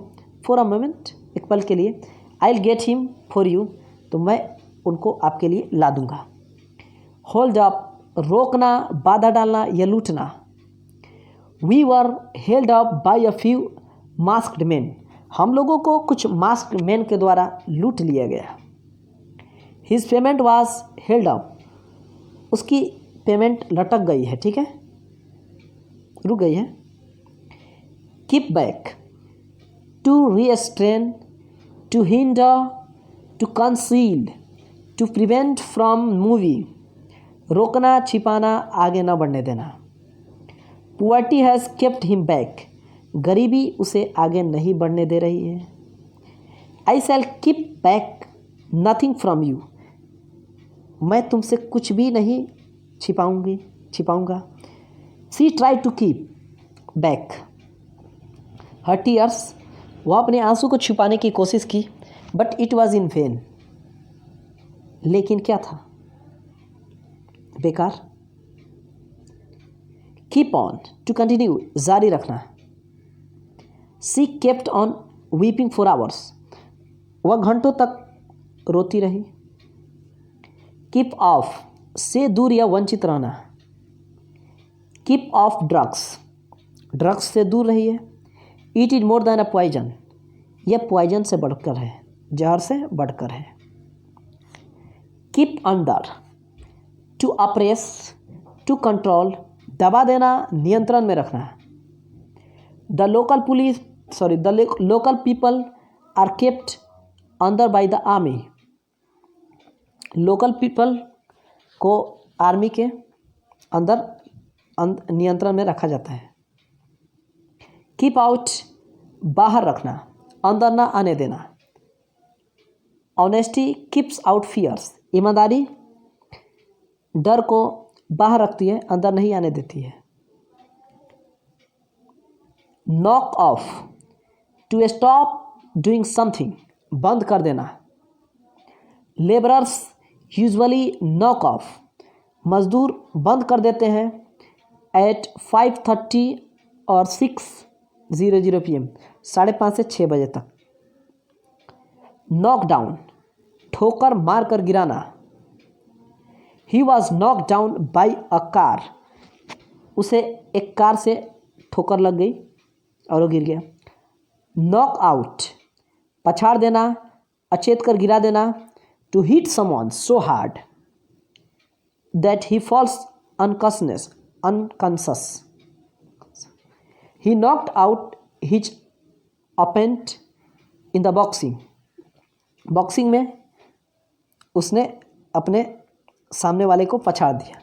for a moment, एक पल के लिए, I'll get him for you, तो मैं उनको आपके लिए ला दूंगा। होल्ड अप, रोकना, बाधा डालना या लूटना। We were held up by a few masked man, हम लोगों को कुछ मास्क्ड मैन के द्वारा लूट लिया गया। His payment was held up, उसकी पेमेंट लटक गई है, ठीक है, रुक गई है। Keep back, to restrain, to hinder, to conceal, to prevent from moving, रोकना, छिपाना, आगे न बढ़ने देना। Poverty has kept him back, गरीबी उसे आगे नहीं बढ़ने दे रही है। I shall keep back nothing from you, मैं तुमसे कुछ भी नहीं छिपाऊंगा। She tried to keep back her tears, वह अपने आंसू को छुपाने की कोशिश की, but it was in when, लेकिन क्या था, बेकार। कीप ऑन, टू कंटिन्यू, जारी रखना। She kept on weeping for hours, वह घंटों तक रोती रही। कीप ऑफ, से दूर या वंचित रहना। कीप ऑफ ड्रग्स, ड्रग्स से दूर रहिए। It is more than a poison, यह पॉइजन से बढ़कर है, जहर से बढ़कर है। Keep under, to oppress, to control, दबा देना, नियंत्रण में रखना। The local people are kept under by the army, local people को आर्मी के अंदर नियंत्रण में रखा जाता है। कीप आउट, बाहर रखना, अंदर ना आने देना। ऑनेस्टी कीप्स आउट फियर्स, ईमानदारी डर को बाहर रखती है, अंदर नहीं आने देती है। Knock off, to stop doing something, बंद कर देना। लेबरर्स यूजुअली नॉक ऑफ, मजदूर बंद कर देते हैं एट 5:30 और 6:00 PM, 5:30 से 6 बजे तक। नॉक डाउन, ठोकर मार कर गिराना। He was knock down by a car, उसे एक कार से ठोकर लग गई और वो गिर गया। नॉक आउट, पछाड़ देना, अचेत कर गिरा देना, to hit someone so hard that he falls unconscious, he knocked out his opponent in the boxing, boxing में उसने अपने सामने वाले को पछाड़ दिया।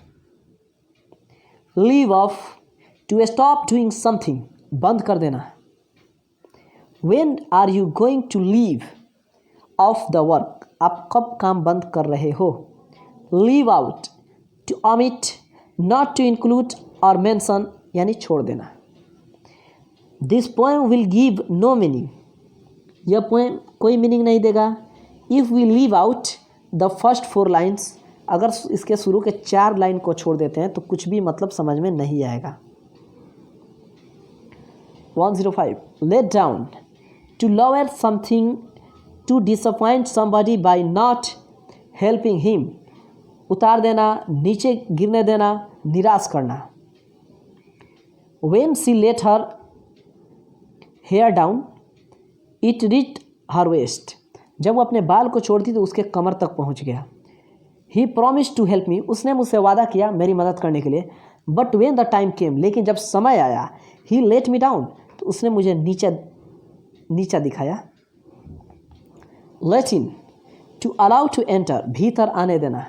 Leave off, to stop doing something, बंद कर देना। When are you going to leave off the work, आप कब काम बंद कर रहे हो। Leave out, to omit, not to include or mention यानी छोड़ देना। This poem will give no meaning, यह पोएम कोई मीनिंग नहीं देगा। If we leave out the first 4 lines, अगर इसके शुरू के 4 लाइन को छोड़ देते हैं तो कुछ भी मतलब समझ में नहीं आएगा। 105, let down, to lower something, to disappoint somebody by not helping him, उतार देना, नीचे गिरने देना, निराश करना। When she let her hair down, it reached her waist, जब वो अपने बाल को छोड़ती तो उसके कमर तक पहुंच गया। He promised to help me, उसने मुझसे वादा किया मेरी मदद करने के लिए। But when the time came, लेकिन जब समय आया, he let me down, तो उसने मुझे नीचा दिखाया। Let in, to allow to enter, भीतर आने देना।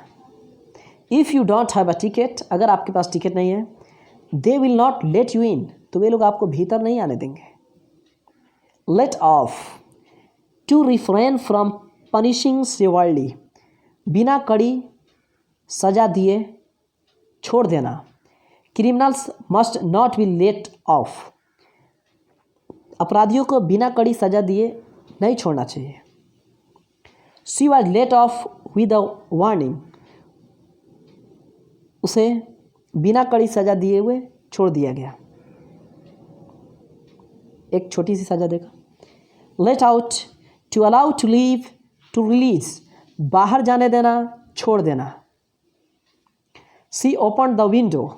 If you don't have a ticket, अगर आपके पास टिकट नहीं है, they will not let you in, तो वे लोग आपको भीतर नहीं आने देंगे। Let off, to refrain from punishing severely, बिना कड़ी सजा दिए छोड़ देना। Criminals must not be let off, अपराधियों को बिना कड़ी सजा दिए नहीं छोड़ना चाहिए। She was let off with a warning, उसे बिना कड़ी सजा दिए हुए छोड़ दिया गया, एक छोटी सी सजा देगा। Let out, to allow to leave, to release, बाहर जाने देना, छोड़ देना। She opened the window,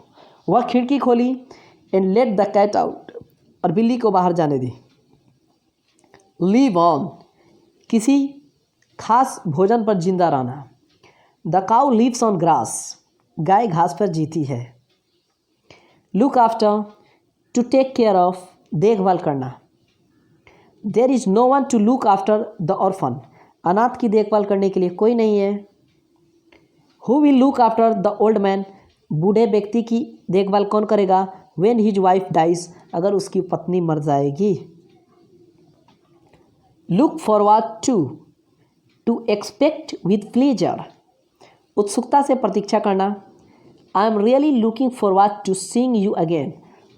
वह खिड़की खोली, and let the cat out, और बिल्ली को बाहर जाने दी। Live on, किसी खास भोजन पर जिंदा रहना। The cow lives on grass, गाय घास पर जीती है। Look after, to take care of, देखभाल करना। There is no one to look after the orphan, अनाथ की देखभाल करने के लिए कोई नहीं है। Who will look after the old man, बूढ़े व्यक्ति की देखभाल कौन करेगा। When his wife dies, अगर उसकी पत्नी मर जाएगी। Look forward to expect with pleasure, उत्सुकता से प्रतीक्षा करना। I am really looking forward to seeing you again,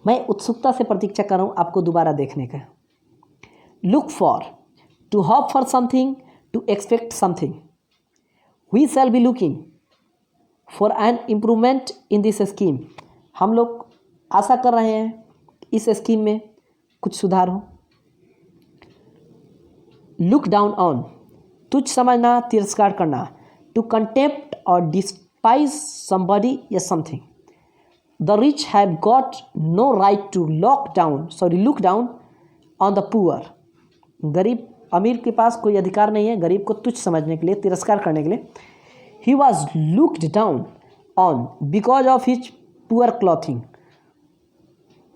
मैं उत्सुकता से प्रतीक्षा कर रहा हूँ आपको दोबारा देखने का। Look for, to hope for something, to expect something. We shall be looking for an improvement in this scheme, हम लोग आशा कर रहे हैं इस स्कीम में कुछ सुधार हो। Look down on, तुच्छ समझना, तिरस्कार करना। To contempt or despise somebody or something. The rich have got no right to look down on the poor. गरीब अमीर के पास कोई अधिकार नहीं है गरीब को तुच्छ समझने के लिए, तिरस्कार करने के लिए। He was looked down on because of his poor clothing.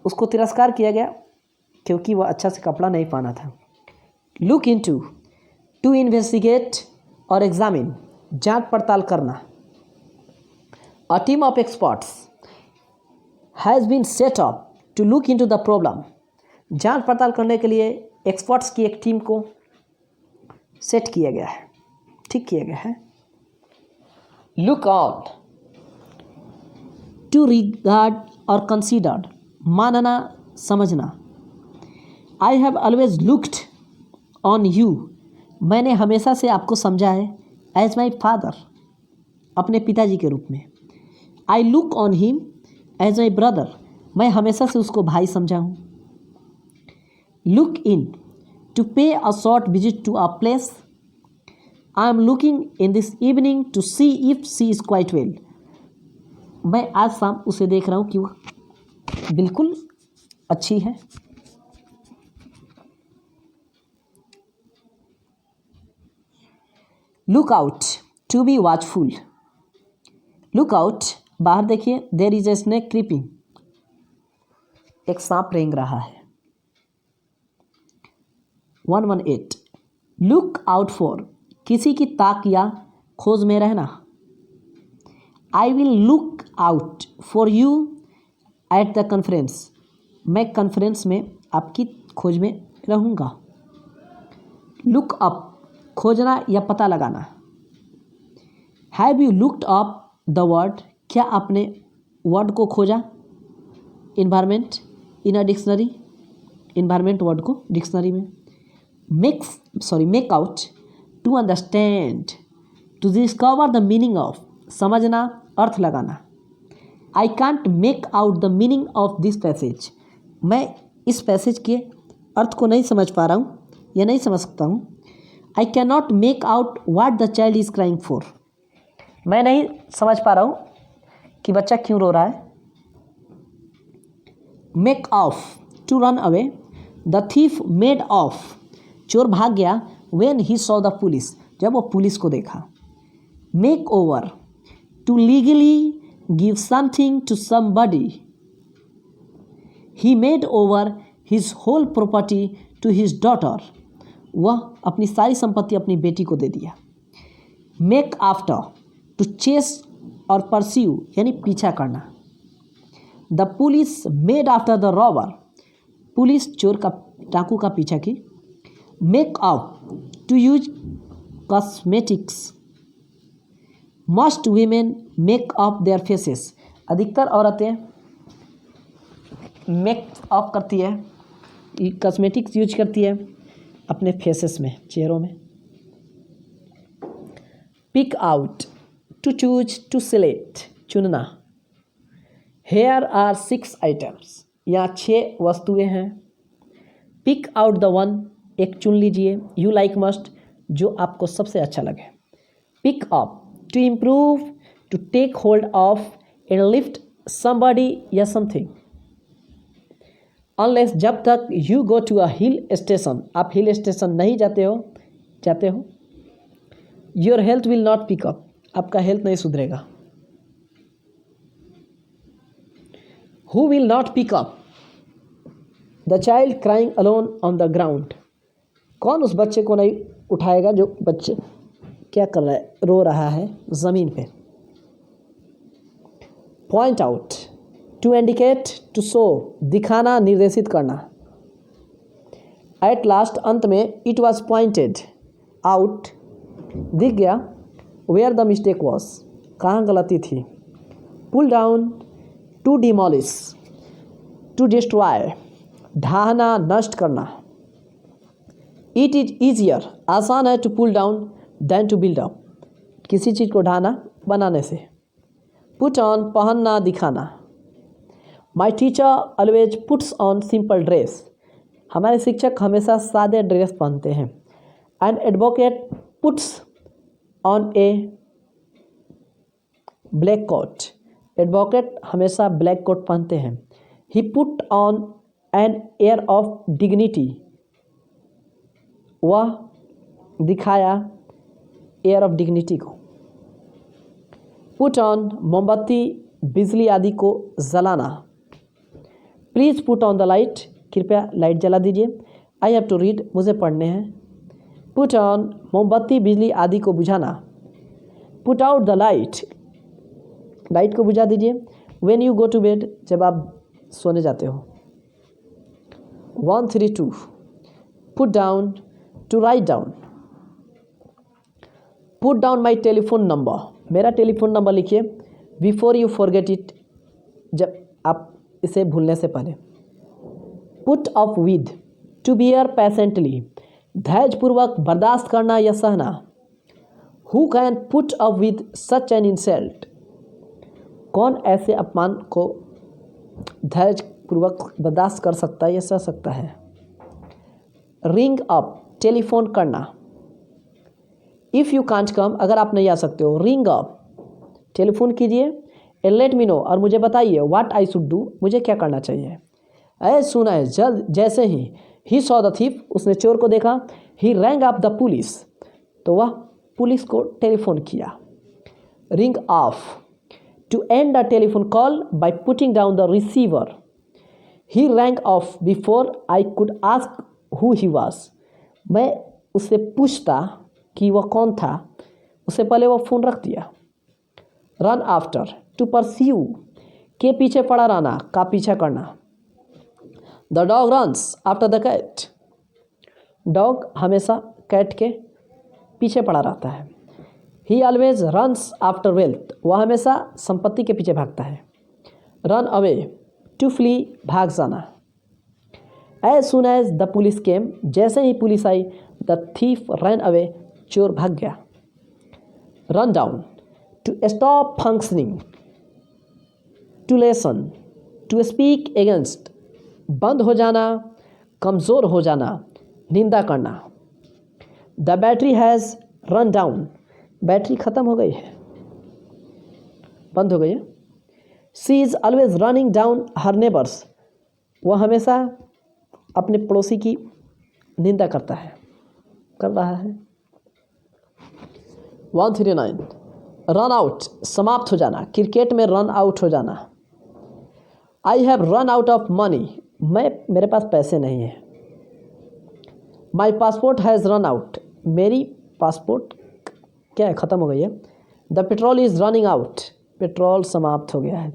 उसको तिरस्कार किया गया क्योंकि वह अच्छा से कपड़ा नहीं पहना था। Look into, to investigate और examine, जांच पड़ताल करना। A team of experts has been set up to look into the problem. जांच पड़ताल करने के लिए एक्सपर्ट्स की एक टीम को सेट किया गया है, ठीक किया गया है। Look on, to regard और considered, मानना, समझना। I have always looked on you, मैंने हमेशा से आपको समझा है। As my father, अपने पिताजी के रूप में। I look on him as my brother, मैं हमेशा से उसको भाई समझा हूँ। Look in, to pay a short visit to a place. I am looking in this evening to see if she is quite well. मैं आज शाम उसे देख रहा हूँ कि वह बिल्कुल अच्छी है। Look out, to be watchful. Look out, बाहर देखिए, there is a snake creeping, एक सांप रेंग रहा है। 118, लुक आउट फॉर, किसी की ताक या खोज में रहना। I will look out for you at the conference, मैं कॉन्फ्रेंस में आपकी खोज में रहूँगा। लुक अप, खोजना या पता लगाना। Have you looked up the word, क्या आपने वर्ड को खोजा? Environment in a dictionary, environment word को डिक्शनरी में। Make out, to understand, to discover the meaning of, समझना, अर्थ लगाना। I can't make out the meaning of this passage, मैं इस पैसेज के अर्थ को नहीं समझ पा रहा हूँ या नहीं समझ सकता हूँ। आई can not make out what the child is crying for, मैं नहीं समझ पा रहा हूँ कि बच्चा क्यों रो रहा है। Make off, to run away, the thief made off, चोर भाग गया। When he saw the police, जब वो पुलिस को देखा। Make over, to legally give something to somebody. He made over his whole property to his daughter, वह अपनी सारी संपत्ति अपनी बेटी को दे दिया। मेक आफ्टर, टू चेस और परस्यू यानी पीछा करना। The police made after the robber, police चोर का डाकू का पीछा की। Make up, to use cosmetics. Must women make up their faces, अधिकतर औरतें मेक अप करती है, कॉस्मेटिक्स यूज करती है अपने फेसेस में, चेहरों में। Pick out, to choose, to select, चुनना। हेयर आर 6 आइटम्स, यहाँ 6 वस्तुएं हैं। पिक आउट द वन, एक चुन लीजिए। यू लाइक मस्ट, जो आपको सबसे अच्छा लगे। Pick up, to improve, to take hold of and lift somebody या समथिंग। अनलेस, जब तक you go to a hill station, आप हिल स्टेशन नहीं जाते हो। Your health will not pick up, आपका हेल्थ नहीं सुधरेगा। Who will not pick up, the child crying alone on the ground, कौन उस बच्चे को नहीं उठाएगा जो बच्चे क्या कर रहा है, रो रहा है ज़मीन पे। Point out, to indicate, to show, दिखाना, निर्देशित करना। एट लास्ट, अंत में, इट वॉज पॉइंटेड आउट, दिख गया। वेयर द मिस्टेक वॉज, कहाँ गलती थी। Pull down, to demolish, to destroy, ढाहना, नष्ट करना। इट इज ईजियर, आसान है, to pull down than to build up, किसी चीज़ को ढाना बनाने से। पुट ऑन, पहनना, दिखाना। My teacher always puts on simple dress, हमारे शिक्षक हमेशा सादे ड्रेस पहनते हैं। An advocate puts on a black coat, advocate हमेशा ब्लैक कोट पहनते हैं। He put on an air of dignity, वह दिखाया एयर ऑफ डिग्निटी को। पुट ऑन, मोमबत्ती, बिजली आदि को जलाना। Please put on the light, कृपया लाइट जला दीजिए। आई हैव टू रीड, मुझे पढ़ने हैं। पुट ऑन, मोमबत्ती, बिजली आदि को बुझाना। Put out the light, light को बुझा दीजिए। When you go to bed, जब आप सोने जाते हो। 132, put down, to write down. Put down my telephone number, मेरा टेलीफोन नंबर लिखिए। बिफोर यू फॉरगेट इट, जब आप इसे भूलने से पहले। Put up with, to bear patiently, धैर्यपूर्वक बर्दाश्त करना या सहना। Who can put up with such an insult, कौन ऐसे अपमान को धैर्यपूर्वक बर्दाश्त कर सकता है या सह सकता है। रिंग अप, टेलीफोन करना। इफ़ यू कांट कम, अगर आप नहीं आ सकते हो। रिंग अप, टेलीफोन कीजिए। एंड लेट मी नो, और मुझे बताइए। व्हाट आई शुड डू, मुझे क्या करना चाहिए। ऐ सुना है, जल्द जैसे ही सॉ द थीफ, उसने चोर को देखा। He rang up the police, तो वह पुलिस को टेलीफोन किया। Ring off, to end the telephone call by putting down the receiver. He rang off before I could ask who he was. मैं उससे पूछता कि वह कौन था, उससे पहले वह फ़ोन रख दिया। रन आफ्टर, टू परस्यू, के पीछे पड़ा रहना, का पीछा करना। The dog runs after the cat, dog हमेशा कैट के पीछे पड़ा रहता है। He always runs after wealth, वह हमेशा संपत्ति के पीछे भागता है। रन अवे, टू फ्ली, भाग जाना। As soon as the police came, जैसे ही पुलिस आई, द थीफ रन अवे, चोर भाग गया। Run down, to stop functioning, to lessen, to speak against, बंद हो जाना, कमज़ोर हो जाना, निंदा करना। The battery has run down, battery ख़त्म हो गई है, बंद हो गई है। She is always running down her neighbours, वह हमेशा अपने पड़ोसी की निंदा करता है, कर रहा है। 139, रन आउट, समाप्त हो जाना, क्रिकेट में रन आउट हो जाना। I have run out of money, मेरे पास पैसे नहीं है। माई पासपोर्ट हैज़ रन आउट, मेरी पासपोर्ट क्या है, ख़त्म हो गई है। The petrol is running out, petrol समाप्त हो गया है।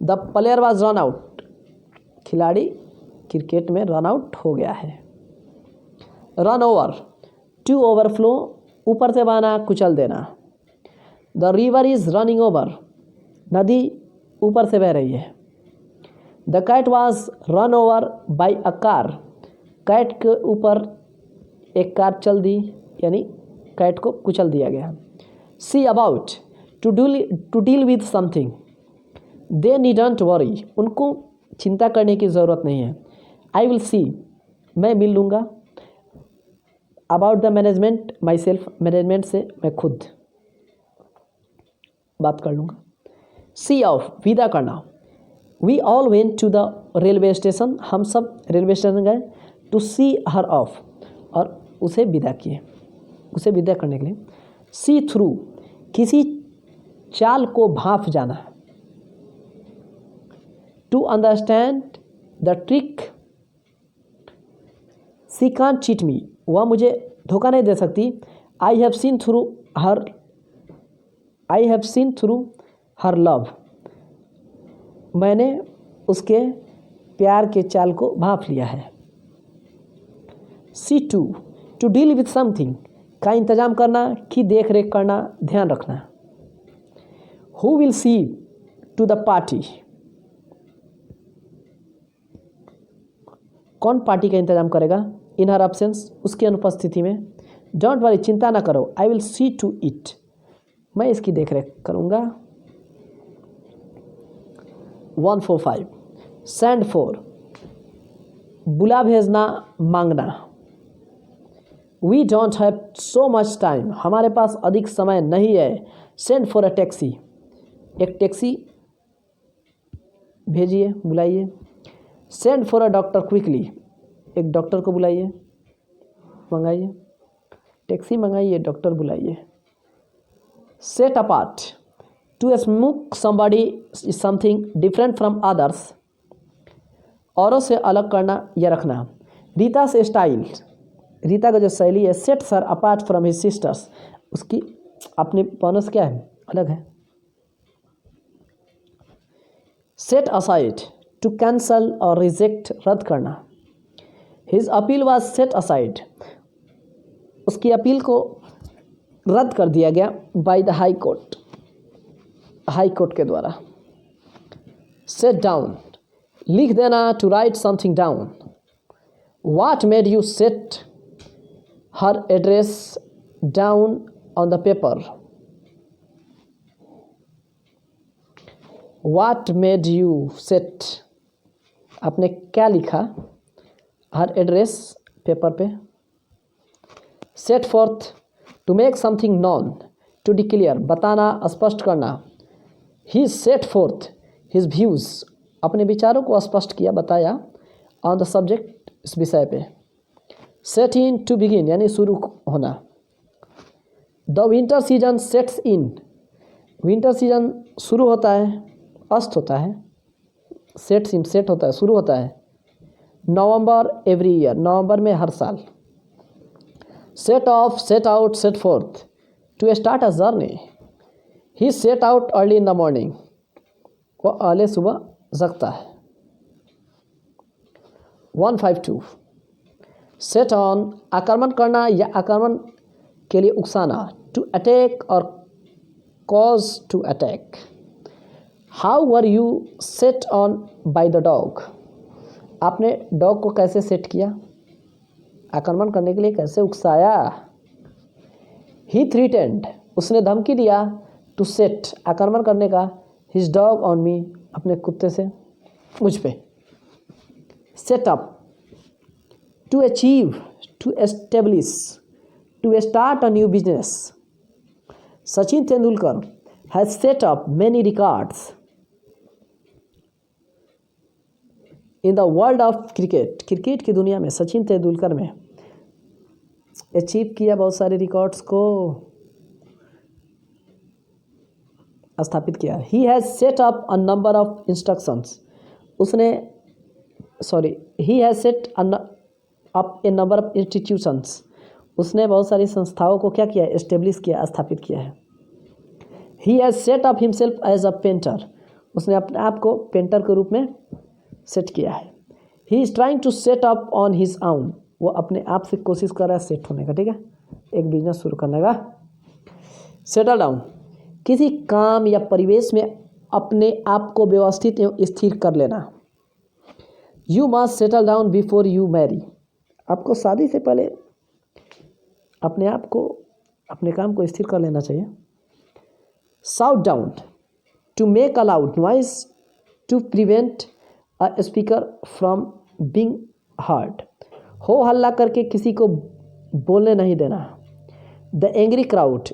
The player was run out, खिलाड़ी क्रिकेट में रन आउट हो गया है। रन ओवर, टू ओवरफ्लो, ऊपर से बहना, कुचल देना। The river is running over, नदी ऊपर से बह रही है। The cat was run over by a car, cat के ऊपर एक कार चल दी, यानी कैट को कुचल दिया गया। See about, to deal with something, they needn't worry, उनको चिंता करने की ज़रूरत नहीं है। आई विल सी, मैं मिल लूँगा। About the management my self, management से मैं खुद बात कर लूँगा। सी ऑफ, विदा करना। We all went to the railway station, हम सब रेलवे स्टेशन गए। टू सी हर ऑफ, और उसे विदा किए, उसे विदा करने के लिए। सी थ्रू, किसी चाल को भांप जाना। To understand the trick, she can't cheat me, वह मुझे धोखा नहीं दे सकती। I have seen through her love, मैंने उसके प्यार के चाल को भांप लिया है। See to deal with something, का इंतजाम करना, की देख रेख करना, ध्यान रखना। Who will see to the party, कौन पार्टी का इंतजाम करेगा। इन हर एब्सेंस, उसकी अनुपस्थिति में। डोंट वरी, चिंता ना करो। I will see to it, मैं इसकी देख रेख करूँगा। 145, सेंड फॉर, बुला भेजना, मांगना। We don't have so much time, हमारे पास अधिक समय नहीं है। सेंड फॉर अ टैक्सी, एक टैक्सी भेजिए, बुलाइए। Send for a doctor quickly, एक डॉक्टर को बुलाइए, मंगाइए। टैक्सी मंगाइए, डॉक्टर बुलाइए। Set apart, to smoke somebody is something different from others, औरों से अलग करना या रखना। रीता से स्टाइल, रीता का जो शैली है। Set her apart from his sisters, उसकी अपने बहनों से क्या है, अलग है। सेट असाइड, टू कैंसल और रिजेक्ट, रद्द करना। His appeal was set aside, उसकी अपील को रद्द कर दिया गया by the high court, high court के द्वारा। सेट डाउन, लिख देना, to write something down. What made you set her address down on the paper, what made you set, आपने क्या लिखा हर एड्रेस पेपर पे। Set forth, to make something known, to declare, बताना, स्पष्ट करना। He set forth his views, अपने विचारों को स्पष्ट किया, बताया। ऑन द सब्जेक्ट, इस विषय पे। सेट इन, टू बिगिन, यानी शुरू होना। The winter season sets in, winter season शुरू होता है, अस्त होता है, सेट्स इन सेट होता है, शुरू होता है नवंबर एवरी ईयर, नवंबर में हर साल। Set off, set out, set forth, to start a journey, he set out early in the morning, वो अगले सुबह जगता है। 152 सेट ऑन, आक्रमण करना या आक्रमण के लिए उकसाना, टू अटैक और cause to attack. How were you set on by the dog, आपने डॉग को कैसे सेट किया, आक्रमण करने के लिए कैसे उकसाया। ही थ्रीटेंड, उसने धमकी दिया, टू सेट, आक्रमण करने का, हिज डॉग ऑन मी, अपने कुत्ते से मुझ पे। Set up, to achieve, to establish, to start a new business. Sachin Tendulkar has set up many records in the world of cricket, cricket की दुनिया में सचिन तेंदुलकर में अचीव किया बहुत सारे रिकॉर्ड्स को स्थापित किया। He has set up a number of instructions, उसने he has set up a number of institutions, उसने बहुत सारी संस्थाओं को क्या किया, एस्टेब्लिश किया, स्थापित किया है। He has set up himself as a painter, उसने अपने आप को पेंटर के रूप में सेट किया है। He is trying to set up on his own, वो अपने आप से कोशिश कर रहा है सेट होने का, ठीक है, एक बिजनेस शुरू करने का। सेटल डाउन, किसी काम या परिवेश में अपने आप को व्यवस्थित एवं स्थिर कर लेना। You must settle down before you Mary, आपको शादी से पहले अपने आप को, अपने काम को स्थिर कर लेना चाहिए। Shout down, to make a loud noise, to prevent a speaker from being heard, हो हल्ला करके किसी को बोलने नहीं देना। द एंग्री क्राउड,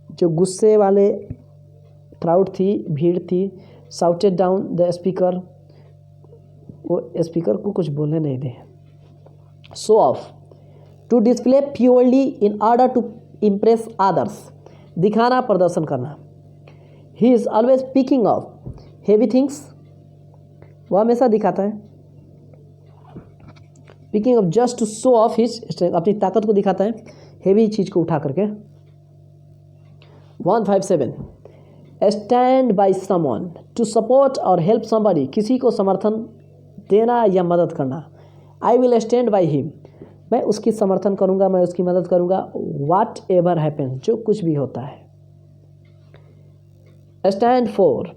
जो गुस्से वाले क्राउड थी, भीड़ थी, साउटेड डाउन द स्पीकर, वो स्पीकर को कुछ बोलने नहीं दे। Show off, to display purely in order to impress others, दिखाना, प्रदर्शन करना। He is always speaking of heavy things, वह हमेशा दिखाता है। Speaking of just to show off his strength, अपनी ताकत को दिखाता है हेवी चीज को उठा करके। 157 stand by someone, to support और हेल्प समबडी, किसी को समर्थन देना या मदद करना। I will stand by him, मैं उसकी समर्थन करूंगा, मैं उसकी मदद करूंगा। व्हाट एवर हैपन, जो कुछ भी होता है। स्टैंड फॉर,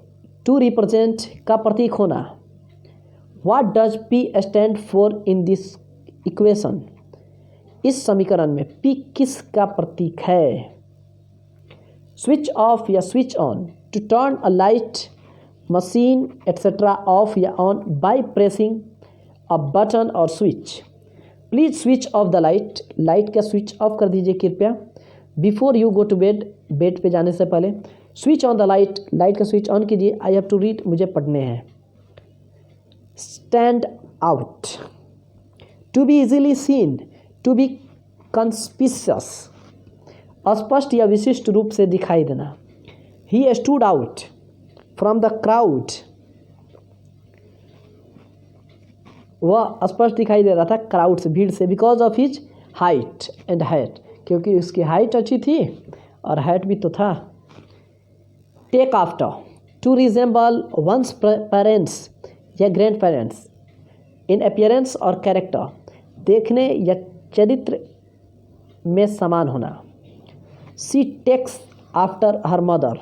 टू रिप्रेजेंट, का प्रतीक होना। What does P stand for in this equation, इस समीकरण में पी किस का प्रतीक है। स्विच ऑफ या switch on, to turn a light, machine etcetera off या on by pressing a button or switch. Please switch off the light, light का स्विच ऑफ कर दीजिए कृपया। Before you go to bed, bed पे जाने से पहले। Switch on the light, light का स्विच ऑन कीजिए। आई हैव टू रीड, मुझे पढ़ने हैं। Stand out, to be easily seen, to be conspicuous, स्पष्ट या विशिष्ट रूप से दिखाई देना। He stood out from the crowd, वह स्पष्ट दिखाई दे रहा था क्राउड से, भीड़ से। Because of his height and hat, क्योंकि उसकी हाइट अच्छी थी और हैट भी तो था। Take after, to resemble one's parents या ग्रैंड पेरेंट्स इन अपीयरेंस और कैरेक्टर, देखने या चरित्र में समान होना। She takes after her mother,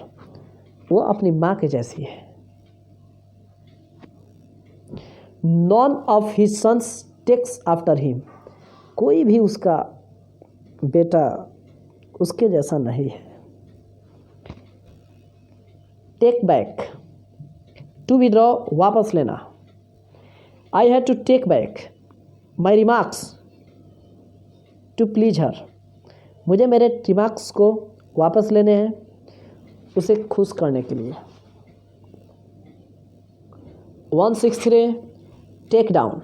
वो अपनी माँ के जैसी है। None of his sons takes after him, कोई भी उसका बेटा उसके जैसा नहीं है। टेक बैक, टू विड्रॉ, वापस लेना। I had to take back my remarks to please her, मुझे मेरे रिमार्क्स को वापस लेने हैं उसे खुश करने के लिए। 163 take down,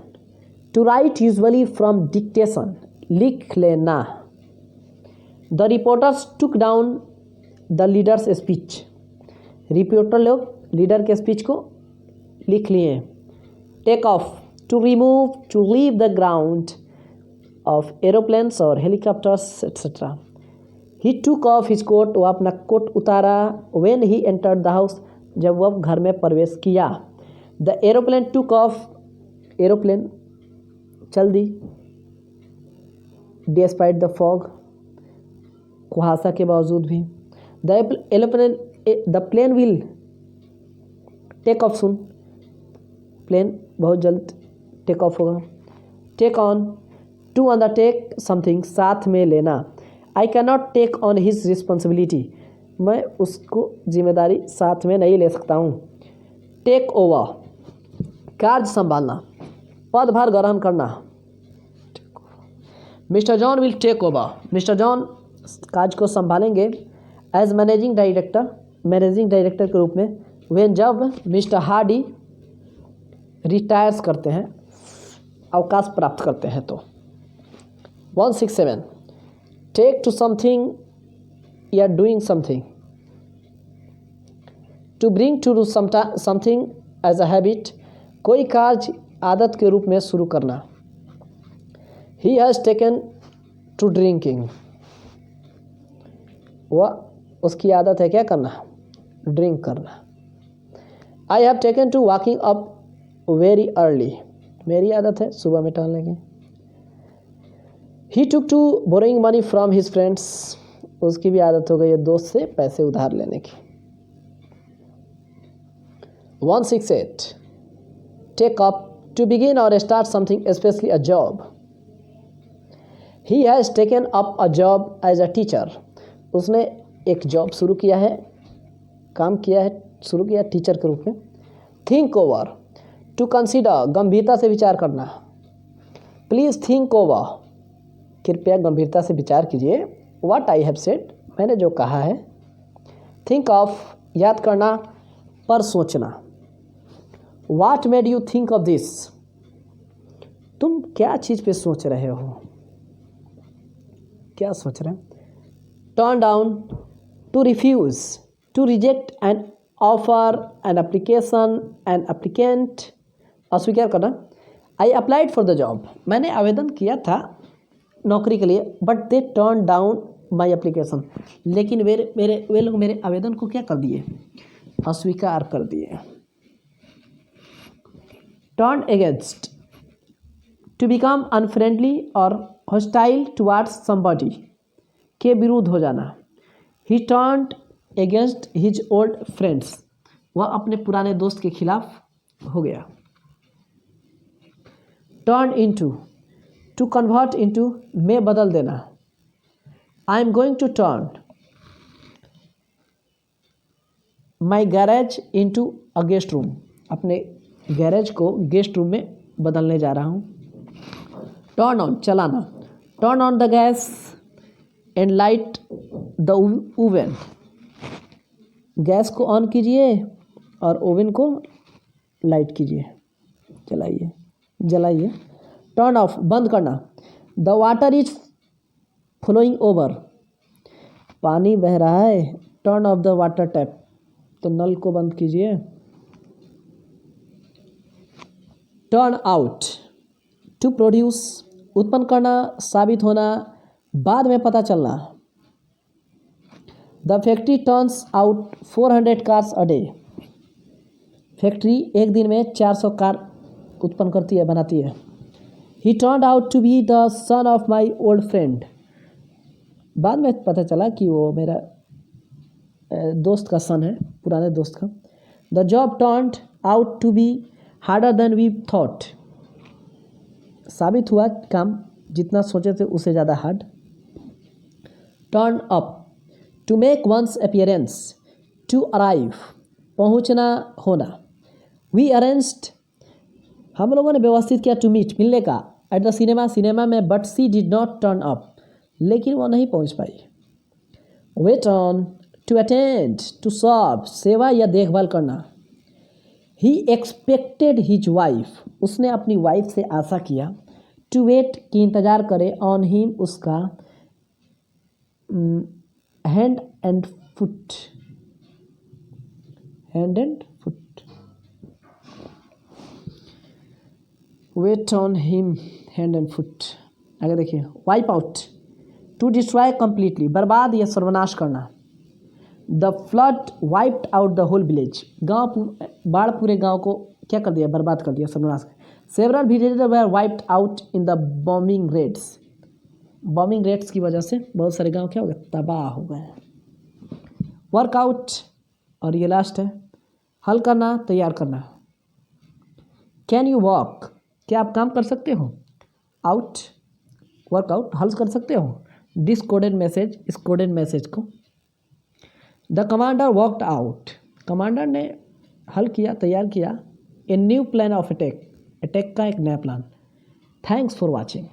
to write usually from dictation, लिख लेना। The reporters took down the leaders speech. Reporter लोग लीडर के स्पीच को लिख लिए। Take off, to remove, to leave the ground of aeroplanes और helicopters etcetera. He took off his coat, वह अपना कोट उतारा। When he entered the house, जब वह घर में प्रवेश किया। The aeroplane took off, aeroplane चल दी। डिस्पाइट द फॉग, कुहासा के बावजूद भी। The plane will take off soon, plane बहुत जल्द टेक ऑफ होगा। Take on, to undertake something, साथ में लेना। I can not take on his responsibility, मैं उसको जिम्मेदारी साथ में नहीं ले सकता हूँ। टेक ओवर, कार्य संभालना, पदभार ग्रहण करना। Mister John will take over, mister John कार्य को संभालेंगे एज मैनेजिंग डायरेक्टर के रूप में। वेन, जब मिस्टर हार्डी रिटायर्स करते हैं, अवकाश प्राप्त करते हैं तो। 167, टेक टू समथिंग या doing something. To bring to something as a habit, कोई कार्य आदत के रूप में शुरू करना। He has taken to drinking, वह उसकी आदत है क्या करना, ड्रिंक करना। I have taken to walking up very early, मेरी आदत है सुबह में टहलने की। He took to borrowing money from his friends, उसकी भी आदत हो गई है दोस्त से पैसे उधार लेने की। 168, टेक अप, टू बिगिन और start something, specially a job. He has taken up a job as a teacher, उसने एक जॉब शुरू किया है, काम किया है, शुरू किया टीचर के रूप में। थिंक ओवर, टू कंसीडर, गंभीरता से विचार करना। प्लीज़ थिंक ओवर, कृपया गंभीरता से विचार कीजिए। व्हाट आई हैव सेड, मैंने जो कहा है। थिंक ऑफ, याद करना, पर सोचना। What made you think of this, तुम क्या चीज़ पे सोच रहे हो, क्या सोच रहे हैं। Turn down, to refuse, to reject an offer, an application, an applicant, अस्वीकार करना। I applied for the job, मैंने आवेदन किया था नौकरी के लिए, but they turned down my application, लेकिन वे लोग मेरे आवेदन को क्या कर दिए, अस्वीकार कर दिए। Turn against, to become unfriendly और हॉस्टाइल टुवार्ड्स समबडी, के विरुद्ध हो जाना। He turned against his old friends, वह अपने पुराने दोस्त के खिलाफ हो गया। Turn into, to convert into, में बदल देना। I am going to turn my garage into a guest room, अपने गैरेज को गेस्ट रूम में बदलने जा रहा हूँ। टर्न ऑन, चलाना। Turn on the gas and light the oven, gas को ऑन कीजिए और ओवन को लाइट कीजिए, जलाइए। टर्न ऑफ, बंद करना। The water is flowing over, पानी बह रहा है। Turn off the water tap, तो नल को बंद कीजिए। टर्न आउट, टू प्रोड्यूस, उत्पन्न करना, साबित होना, बाद में पता चलना। The factory turns out 400 cars a day, factory एक दिन में 400 कार उत्पन्न करती है, बनाती है। He turned out to be the son of my old friend, बाद में पता चला कि वो मेरा दोस्त का सन है, पुराने दोस्त का। The job turned out to be harder than we thought, साबित हुआ काम जितना सोचे थे उससे ज़्यादा hard. Turn up, to make one's appearance, to arrive, पहुँचना, होना। वी अरेंज्ड, हम लोगों ने व्यवस्थित किया, टू मीट, मिलने का, एट द सिनेमा में, but she did not turn up, लेकिन वो नहीं पहुंच पाई। Wait on, to attend, to serve, सेवा या देखभाल करना। ही एक्सपेक्टेड हिज वाइफ, उसने अपनी वाइफ से आशा किया। टू वेट, कि इंतज़ार करे, ऑन हिम, उसका, hand and foot, hand and foot, wait on him, hand and foot. आगे देखिए, wipe out, to destroy completely, बर्बाद या सर्वनाश करना। The flood wiped out the whole village, बाढ़ पूरे गांव को क्या कर दिया, बर्बाद कर दिया, सर्वनाश। Several villages were wiped out in the bombing raids, bombing raids की वजह से बहुत सारे गांव क्या हो गए, तबाह हो गए। वर्कआउट, और ये लास्ट है, हल करना, तैयार करना। कैन यू वॉक, क्या आप काम कर सकते हो। आउट, वर्कआउट, हल कर सकते हो। दिस कोडेड मैसेज, इस कोडेड मैसेज को। The commander walked out, commander ने हल किया, तैयार किया a new plan of attack, attack का एक नया प्लान। Thanks for watching.